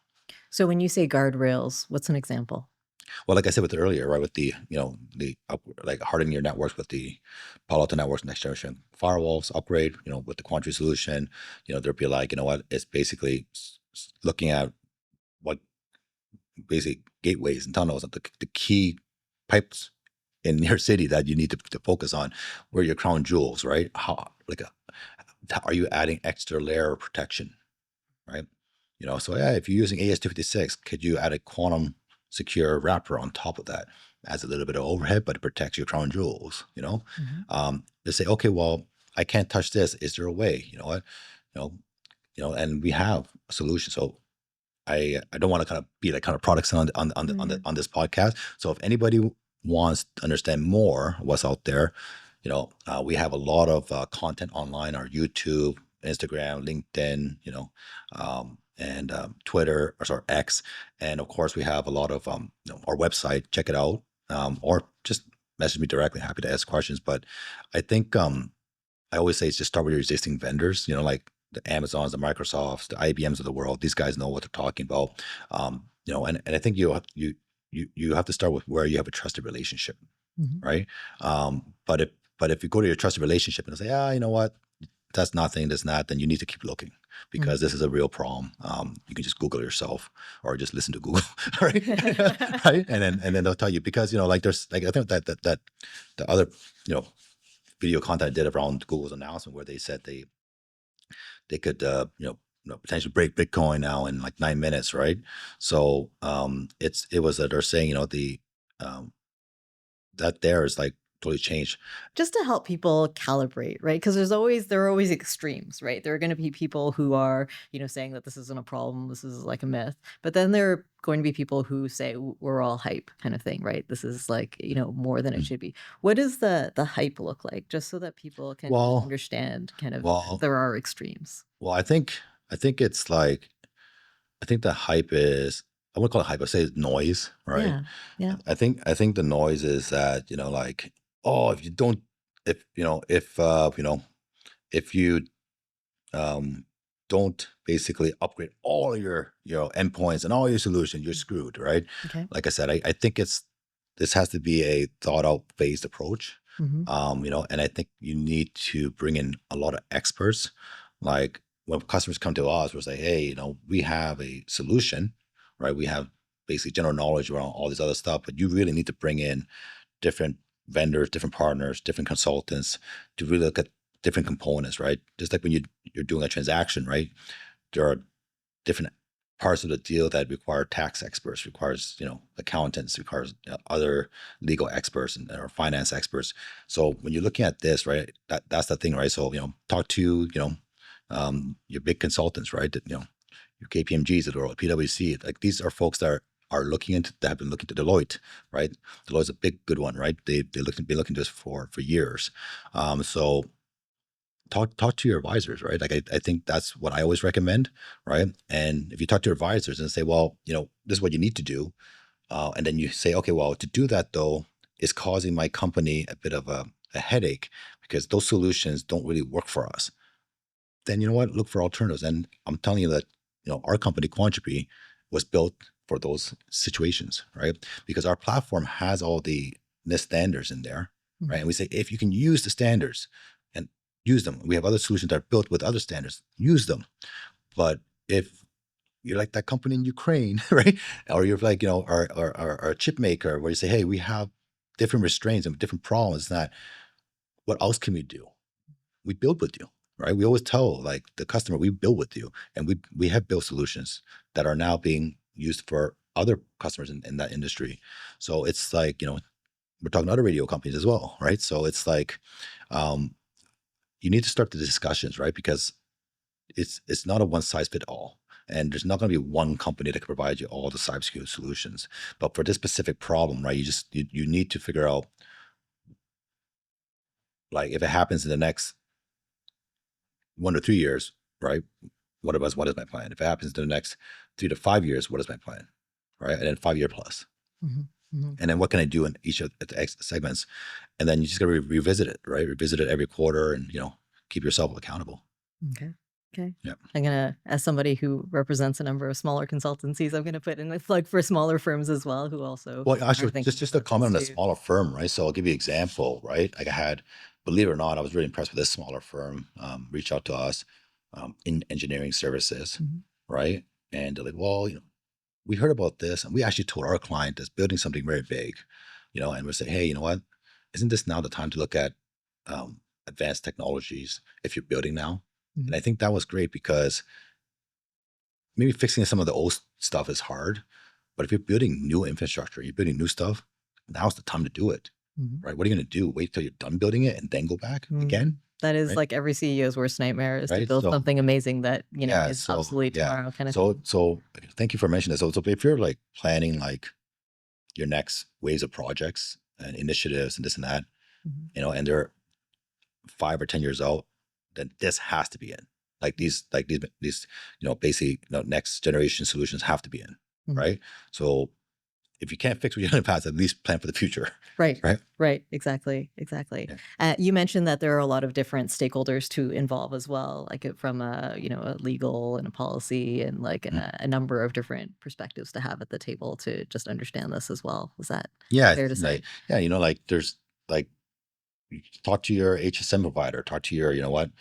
A: So when you say guardrails, what's an example?
B: Well, like I said with earlier, right, with the like hardening your networks with the Palo Alto Networks next generation firewalls upgrade, with the Quantropi solution, there'd be like, what, it's basically looking at what basic gateways and tunnels, the key pipes in your city that you need to focus on, where your crown jewels, right? Are you adding extra layer of protection, right? So yeah, if you're using AS256, could you add a quantum secure wrapper on top of that? Adds a little bit of overhead, but it protects your crown jewels, They say, okay, well, I can't touch this. Is there a way? You know what? And we have a solution. So I don't want to kind of be that kind of product on on this podcast. So if anybody wants to understand more what's out there, we have a lot of content online, our YouTube, Instagram, LinkedIn, and Twitter, or sorry, X, and of course we have a lot of our website. Check it out, or just message me directly. Happy to ask questions. But I think I always say, it's just start with your existing vendors. Like the Amazons, the Microsofts, the IBMs of the world. These guys know what they're talking about. And I think you have to start with where you have a trusted relationship, right? But if you go to your trusted relationship and say, you know what, that's nothing, that's not, then you need to keep looking, because this is a real problem. You can just Google yourself, or just listen to Google, right? Right? And then they'll tell you, because like there's like, I think that the other video content I did around Google's announcement, where they said they could potentially break Bitcoin now in like 9 minutes, right? So it was that they're saying the that there is like totally change.
A: Just to help people calibrate, right? Because there are always extremes, right? There are going to be people who are, saying that this isn't a problem, this is like a myth. But then there are going to be people who say we're all hype kind of thing, right? This is like, more than it
B: Mm.
A: should be. What does the hype look like? Just so that people can
B: Well,
A: understand kind of
B: well,
A: there are extremes.
B: well, I think it's like, I think the hype is, I wouldn't call it hype, I say it's noise, right?
A: Yeah. Yeah.
B: I think the noise is that, like, oh, if you don't, if, if you um, don't basically upgrade all your endpoints and all your solutions, you're screwed, right?
A: Okay.
B: Like I said, I think this has to be a thought out based approach.
A: Hmm.
B: And I think you need to bring in a lot of experts. Like when customers come to us, we're say, hey, we have a solution, right? We have basically general knowledge around all this other stuff, but you really need to bring in different vendors, different partners, different consultants to really look at different components, right? Just like when you're doing a transaction, right? There are different parts of the deal that require tax experts, requires accountants, requires other legal experts and or finance experts. So when you're looking at this, right, that's the thing, right? So talk to your big consultants, right? That, your KPMGs of the world, PwC, like these are folks that are looking into that have been looking to Deloitte, right? Deloitte's a big good one, right? Been looking to this for years. So talk to your advisors, right? Like I think that's what I always recommend, right? And if you talk to your advisors and say, well, this is what you need to do, and then you say, okay, well, to do that though is causing my company a bit of a headache because those solutions don't really work for us. Then you know what? Look for alternatives. And I'm telling you that our company Quantropi was built for those situations, right? Because our platform has all the NIST standards in there, right? And we say if you can use the standards and use them, we have other solutions that are built with other standards, use them. But if you're like that company in Ukraine, right? Or you're like, or a chip maker where you say, hey, we have different restraints and different problems. That what else can we do? We build with you, right? We always tell like the customer, we build with you, and we have built solutions that are now being used for other customers in that industry. So it's like, we're talking to other radio companies as well, right? So it's like, um, you need to start the discussions, right? Because it's not a one size fit all. And there's not going to be one company that can provide you all the cybersecurity solutions. But for this specific problem, right, you need to figure out, like, if it happens in the next 1 to 3 years, right? What is my plan? If it happens in the next 3 to 5 years, what is my plan, right? And then 5 year plus.
A: Hmm. Hmm.
B: And then what can I do in each of the segments? And then you just got to revisit it, right? Revisit it every quarter, and keep yourself accountable.
A: Okay. Okay.
B: Yeah.
A: I'm gonna, as somebody who represents a number of smaller consultancies, I'm gonna put in a plug for smaller firms as well who also
B: Well,
A: are
B: actually,
A: thinking
B: just a
A: about this
B: comment on a
A: too.
B: smaller firm, right? So I'll give you an example, right? Like I had, believe it or not, I was really impressed with this smaller firm. Reach out to us in engineering services,
A: Mhm.
B: right? And they're like, well, we heard about this, and we actually told our client that's building something very big, and we say, hey, you know what? Isn't this now the time to look at advanced technologies if you're building now? And
A: Mhm.
B: I think that was great because maybe fixing some of the old stuff is hard, but if you're building new infrastructure, you're building new stuff, now's the time to do it,
A: Mhm.
B: right? What are you going to do? Wait till you're done building it and then go back
A: Mhm.
B: again,
A: That is
B: right?
A: like every CEO's worst nightmare is to
B: Right.
A: build
B: So
A: something amazing that,
B: yeah,
A: is obsolete
B: yeah,
A: tomorrow kind of
B: so
A: thing.
B: thank you for mentioning this. So if you're like planning like your next waves of projects and initiatives and this and that,
A: Mhm.
B: and they're 5 or 10 years out, then this has to be in. These basic next generation solutions have to be in,
A: Mhm.
B: right? So if you can't fix what you did in the past, at least plan for the future,
A: Right.
B: right?
A: Right. Exactly. Exactly.
B: Yeah.
A: You mentioned that there are a lot of different stakeholders to involve as well, like from a, a legal and a policy and like
B: Mhm.
A: a number of different perspectives to have at the table to just understand this as well. Is that
B: Yeah,
A: fair to
B: like
A: say?
B: yeah, like there's like you talk to your HSM provider, talk to your
A: Mhm.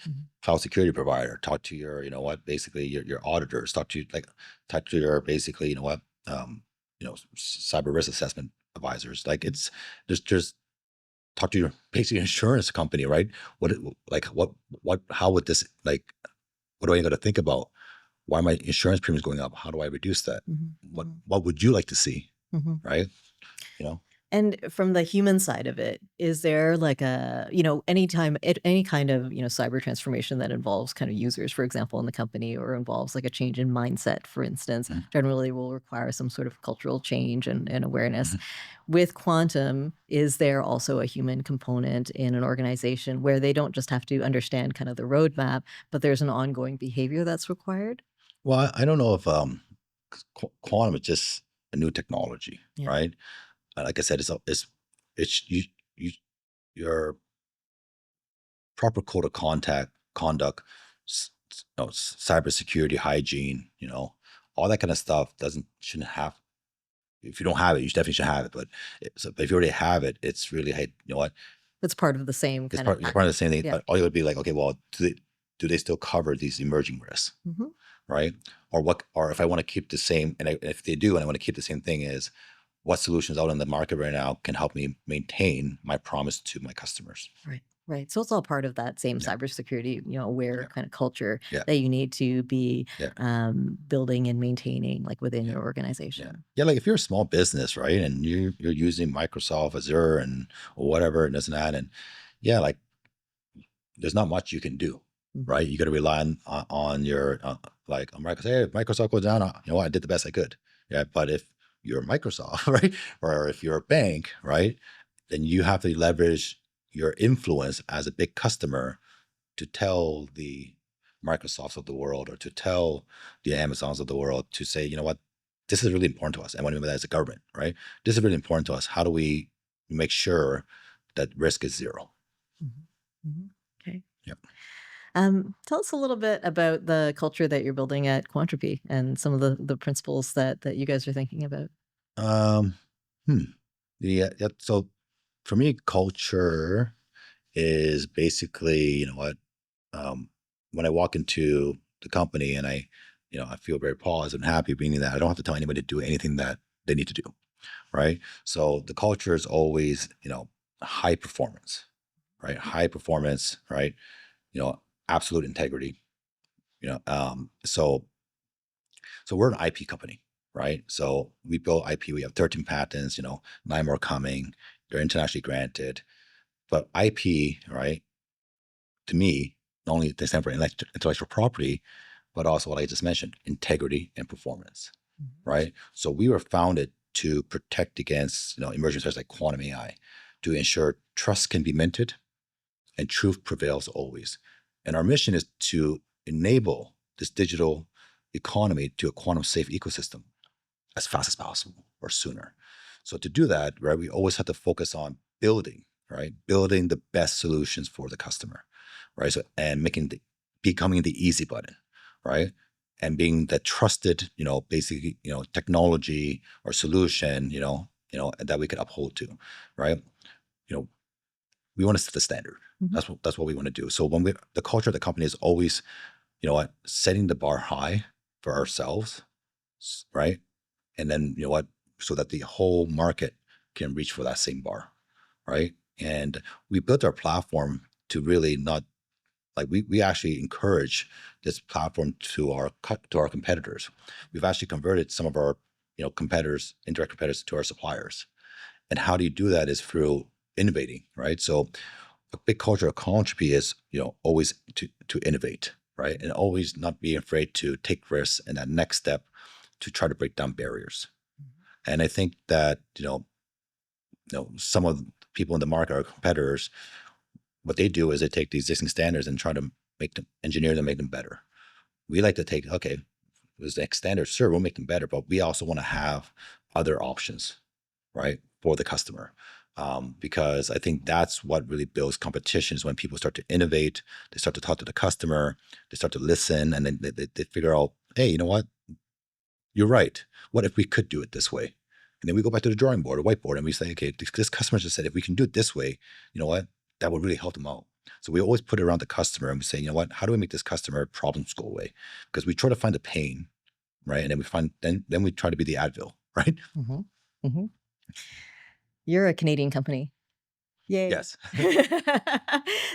B: cloud security provider, talk to your basically your auditors, talk to your basically cyber risk assessment advisors. Like it's there's talk to your basically insurance company, right? What like what how would this like what do I got to think about? Why are my insurance premiums going up? How do I reduce that?
A: Mhm.
B: What
A: Mhm.
B: what would you like to see,
A: Mhm.
B: right? You know?
A: And from the human side of it, is there like a, anytime any kind of, cyber transformation that involves kind of users, for example, in the company, or involves like a change in mindset, for instance,
B: Mhm,
A: generally will require some sort of cultural change and awareness.
B: mhm.
A: With quantum, is there also a human component in an organization where they don't just have to understand kind of the roadmap, but there's an ongoing behavior that's required?
B: Well, I don't know if 'cause quantum is just a new technology,
A: Yeah.
B: right? Like I said, it's you your proper code of conduct, cybersecurity, hygiene, all that kind of stuff shouldn't have. If you don't have it, you definitely should have it. But if you already have it, it's really, hey, you know what?
A: It's part of the same
B: It's
A: kind of
B: part of the same thing.
A: yeah.
B: But all you would be like, okay, well, do they still cover these emerging risks,
A: Mhm.
B: right? Or what? Or if I want to keep the same, if they do, and I want to keep the same thing, is what solutions out in the market right now can help me maintain my promise to my customers?
A: Right. Right. So it's all part of that same
B: Yeah,
A: cybersecurity, aware
B: yeah,
A: kind of culture
B: yeah,
A: that you need to be
B: yeah,
A: building and maintaining, like within
B: yeah.
A: your
B: Yeah.
A: organization.
B: Yeah, like if you're a small business, right, and you're using Microsoft Azure and or whatever and this and that, and yeah, like there's not much you can do,
A: Mhm.
B: right? You got to rely on your like on Microsoft. Hey, if Microsoft goes down, you know what? I did the best I could. Yeah, but if you're Microsoft, right, or if you're a bank, right, then you have to leverage your influence as a big customer to tell the Microsofts of the world or to tell the Amazons of the world to say, you know what, this is really important to us. And when we that as a government, right? This is really important to us. How do we make sure that risk is zero?
A: Mhm. Mhm. Okay.
B: Yep.
A: Tell us a little bit about the culture that you're building at Quantropi and some of the principles that you guys are thinking about.
B: Um, hmm. Yeah, yeah. So for me, culture is basically, you know what, um, when I walk into the company and I feel very positive and happy, meaning that I don't have to tell anybody to do anything that they need to do. Right. So the culture is always, high performance, right? High performance, right? Absolute integrity, so we're an IP company, right? So we build IP. We have 13 patents, nine more coming. They're internationally granted. But IP, right, to me, not only they stand for intellectual property, but also what I just mentioned, integrity and performance,
A: Mhm.
B: right? So we were founded to protect against, emerging threats like quantum AI, to ensure trust can be minted and truth prevails always. And our mission is to enable this digital economy to a quantum safe ecosystem as fast as possible or sooner. So to do that, right, we always have to focus on building, right, building the best solutions for the customer, right, so and becoming the easy button, right, and being the trusted, basically, technology or solution, that we could uphold to, right, you know, we want to set the standard.
A: Mhm.
B: That's what we want to do. So the culture of the company is always, setting the bar high for ourselves, right? And then so that the whole market can reach for that same bar, right? And we built our platform to really not like we actually encourage this platform to our competitors. We've actually converted some of our competitors, indirect competitors, to our suppliers. And how do you do that is through innovating, right? So a big culture of Quantropi is, always to innovate, right? And always not be afraid to take risks and that next step to try to break down barriers. And I think that, some of the people in the market, our competitors, what they do is they take the existing standards and try to engineer them, make them better. We like to take, okay, there's the standards, sure, we'll make them better, but we also want to have other options, right, for the customer. Because I think that's what really builds competitions when people start to innovate, they start to talk to the customer, they start to listen, and then they figure out, hey, you know what? You're right. What if we could do it this way? And then we go back to the drawing board or whiteboard and we say, okay, this customer just said, if we can do it this way, you know what? That would really help them out. So we always put it around the customer and we say, you know what? How do we make this customer problems go away? Because we try to find the pain, right? And then then we try to be the Advil, right?
A: Mhm. Mhm. You're a Canadian company. Yay.
B: Yes.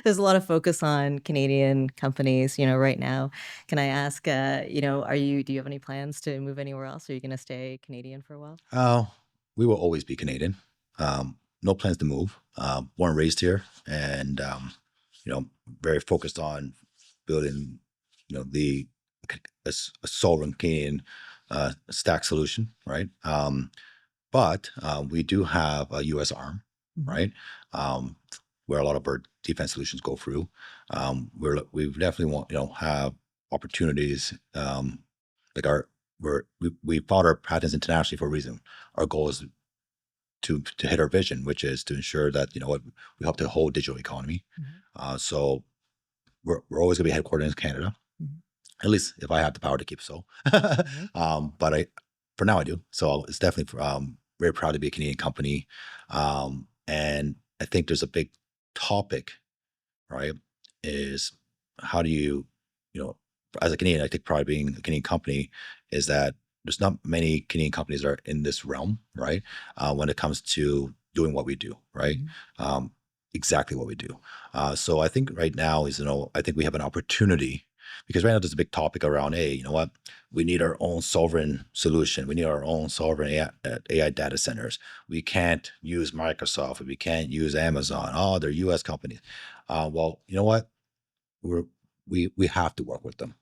A: There's a lot of focus on Canadian companies, right now. Can I ask, do you have any plans to move anywhere else? Are you gonna stay Canadian for a while?
B: Oh, we will always be Canadian. No plans to move. Born and raised here, and very focused on building, the a sovereign Canadian stack solution, right? But we do have a U.S. arm, right? Um, where a lot of our defense solutions go through. We definitely want have opportunities. Like we fought our patents internationally for a reason. Our goal is to hit our vision, which is to ensure that we help the whole digital economy. So we're always going to be headquartered in Canada, at least if I have the power to keep so. But for now I do. So it's definitely very proud to be a Canadian company. And I think there's a big topic, right? Is how do as a Canadian, I take pride being a Canadian company, is that there's not many Canadian companies that are in this realm, right? When it comes to doing what we do, right? Exactly what we do. So I think right now is, I think we have an opportunity because right now there's a big topic around, hey, you know what? We need our own sovereign solution. We need our own sovereign AI data centers. We can't use Microsoft. We can't use Amazon. Oh, they're U.S. companies. Well, you know what? We have to work with them,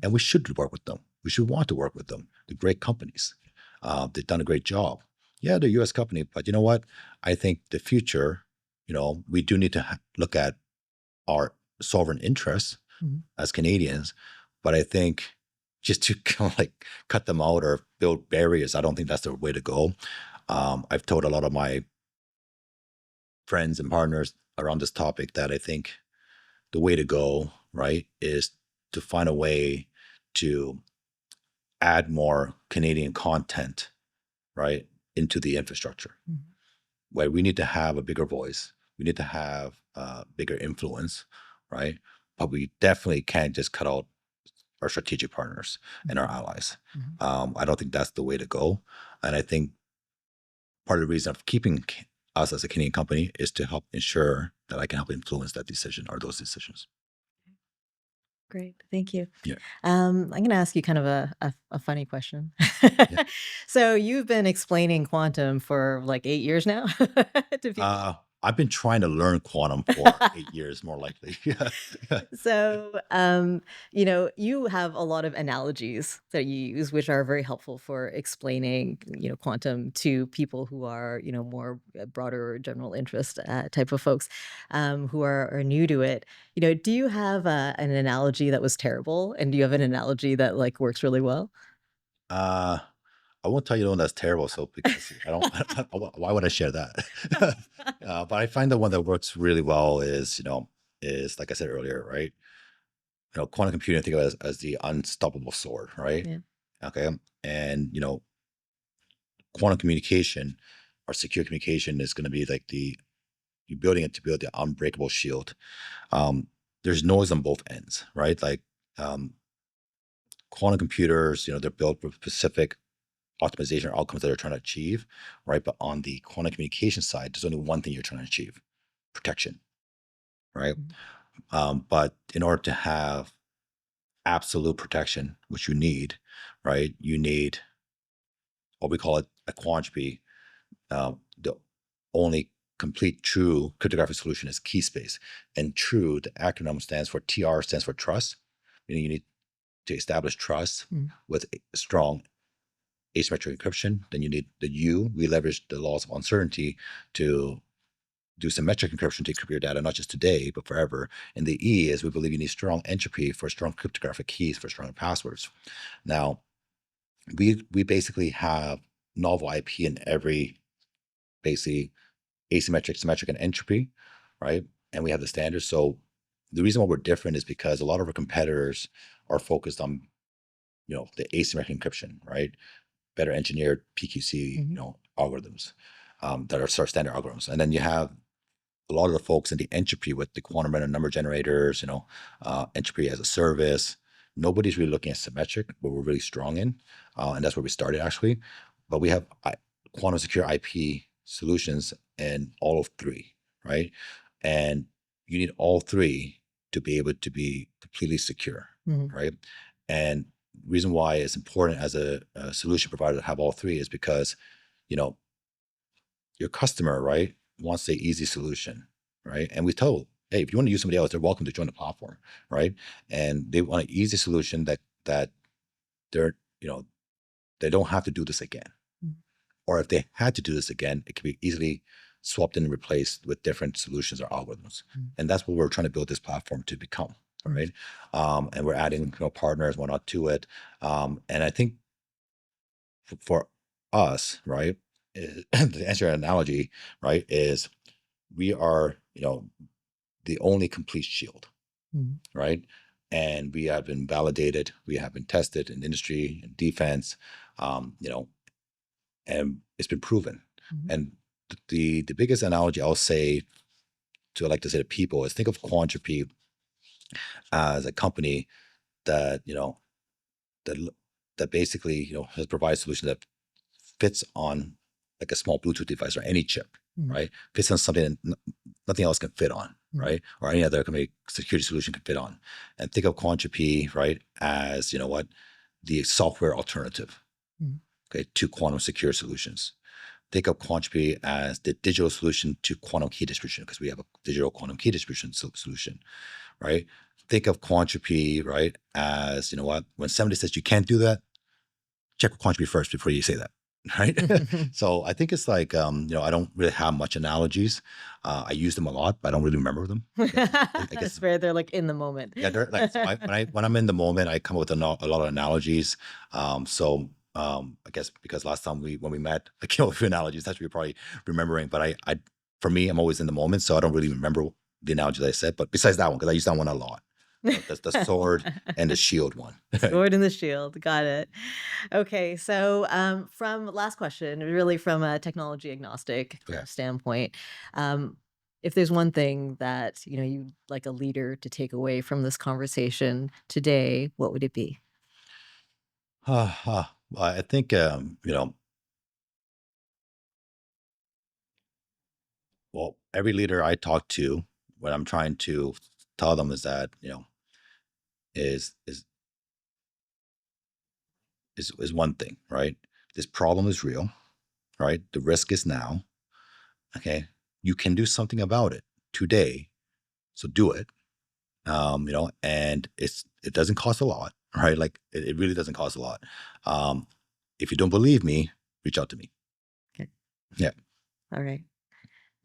B: and we should work with them. We should want to work with them. They're great companies. They've done a great job. Yeah, they're U.S. company, but you know what? I think the future, we do need to look at our sovereign interests as Canadians. But I think just to kind of like cut them out or build barriers, I don't think that's the way to go. I've told a lot of my friends and partners around this topic that I think the way to go, right, is to find a way to add more Canadian content, right, into the infrastructure. Where we need to have a bigger voice, we need to have bigger influence, right? But we definitely can't just cut out our strategic partners and our allies. I don't think that's the way to go. And I think part of the reason of keeping us as a Canadian company is to help ensure that I can help influence that decision or those decisions.
A: Great. Thank you.
B: Yeah.
A: I'm going to ask you kind of a funny question.
B: Yeah.
A: So you've been explaining quantum for like 8 years now to people.
B: I've been trying to learn quantum for 8 years, more likely. Yeah.
A: So, you have a lot of analogies that you use, which are very helpful for explaining, quantum to people who are, more broader or general interest type of folks who are new to it. Do you have an analogy that was terrible, and do you have an analogy that like works really well?
B: Uh, I won't tell you the one that's terrible, so because I don't, why would I share that? But I find the one that works really well is like I said earlier, right? Quantum computing, think of it as the unstoppable sword, right?
A: Yeah.
B: Okay. And, quantum communication or secure communication is going to be like you're building it to build the unbreakable shield. There's noise on both ends, right? Like, quantum computers, they're built for specific optimization or outcomes that they're trying to achieve, right? But on the quantum communication side, there's only one thing you're trying to achieve: protection, right? But in order to have absolute protection, which you need, right? You need what we call a Quantropi. The only complete true cryptographic solution is key space. And true, the acronym stands for TR, stands for trust. Meaning you need to establish trust with a strong asymmetric encryption. Then you need the U. We leverage the laws of uncertainty to do symmetric encryption to encrypt your data, not just today, but forever. And the E is we believe you need strong entropy for strong cryptographic keys for strong passwords. Now, we basically have novel IP in every basically asymmetric, symmetric, and entropy, right? And we have the standards. So the reason why we're different is because a lot of our competitors are focused on, the asymmetric encryption, right? Better engineered PQC, algorithms that are sort of standard algorithms. And then you have a lot of the folks in the entropy with the quantum random number generators, entropy as a service. Nobody's really looking at symmetric, but we're really strong in, and that's where we started actually. But we have quantum secure IP solutions in all of three, right? And you need all three to be able to be completely secure, right? And reason why it's important as a solution provider to have all three is because, you know, your customer, right, wants a easy solution, right? And we told, hey, if you want to use somebody else, they're welcome to join the platform, right? And they want an easy solution that they're, they don't have to do this again. Or if they had to do this again, it could be easily swapped and replaced with different solutions or algorithms. And that's what we're trying to build this platform to become, right? And we're adding partners, whatnot to it. And I think for us, right, to answer your analogy, right, is we are, the only complete shield, right? And we have been validated, we have been tested in industry and defense, and it's been proven. And the biggest analogy I'll say to like to say to people is think of Quantropi as a company that that that basically has provided a solution that fits on like a small Bluetooth device or any chip, right? Fits on something that nothing else can fit on, right? Or any other security solution can fit on. And think of Quantropi, right, as the software alternative, okay, to quantum secure solutions. Think of Quantropi as the digital solution to quantum key distribution, because we have a digital quantum key distribution solution, right? Think of Quantropi, right, as when somebody says you can't do that, check with Quantropi first before you say that, right? So I think it's like, I don't really have much analogies. I use them a lot, but I don't really remember them. I guess
A: That's fair. They're like in the moment.
B: Yeah, they're like when I'm in the moment, I come up with a lot of analogies. I guess because last time when we met, I came up with analogies. That's what you're probably remembering. But I for me, I'm always in the moment, so I don't really remember the analogy that I said. But besides that one, because I use that one a lot, the sword and the shield one.
A: Sword and the shield. Got it. Okay. So from last question, really from a technology agnostic standpoint, if there's one thing that, you'd like a leader to take away from this conversation today, what would it be?
B: Well, I think, well, every leader I talk to, what I'm trying to tell them is that, is is is one thing, right? This problem is real, right? The risk is now. Okay. You can do something about it today. So do it. And it doesn't cost a lot, right? Like it really doesn't cost a lot. If you don't believe me, reach out to me.
A: Okay.
B: Yeah.
A: All right.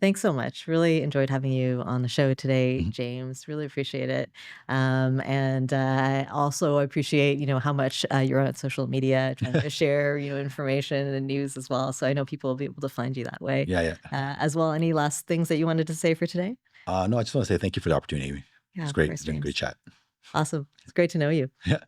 A: Thanks so much. Really enjoyed having you on the show today, James. Really appreciate it. And I also appreciate, how much you're on social media trying to share, information and news as well. So I know people will be able to find you that way.
B: Yeah.
A: As well, any last things that you wanted to say for today?
B: No, I just want to say thank you for the opportunity, Amy.
A: Yeah,
B: It's great.
A: course,
B: It's been a great chat.
A: Awesome. It's great to know you.
B: Yeah.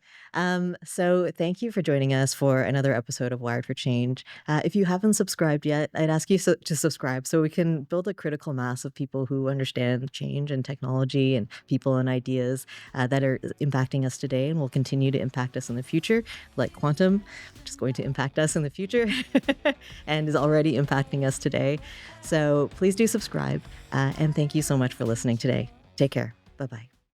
A: So thank you for joining us for another episode of Wired for Change. If you haven't subscribed yet, I'd ask you to subscribe so we can build a critical mass of people who understand change and technology and people and ideas that are impacting us today and will continue to impact us in the future, like quantum, which is going to impact us in the future and is already impacting us today. So please do subscribe. And thank you so much for listening today. Take care. Bye-bye.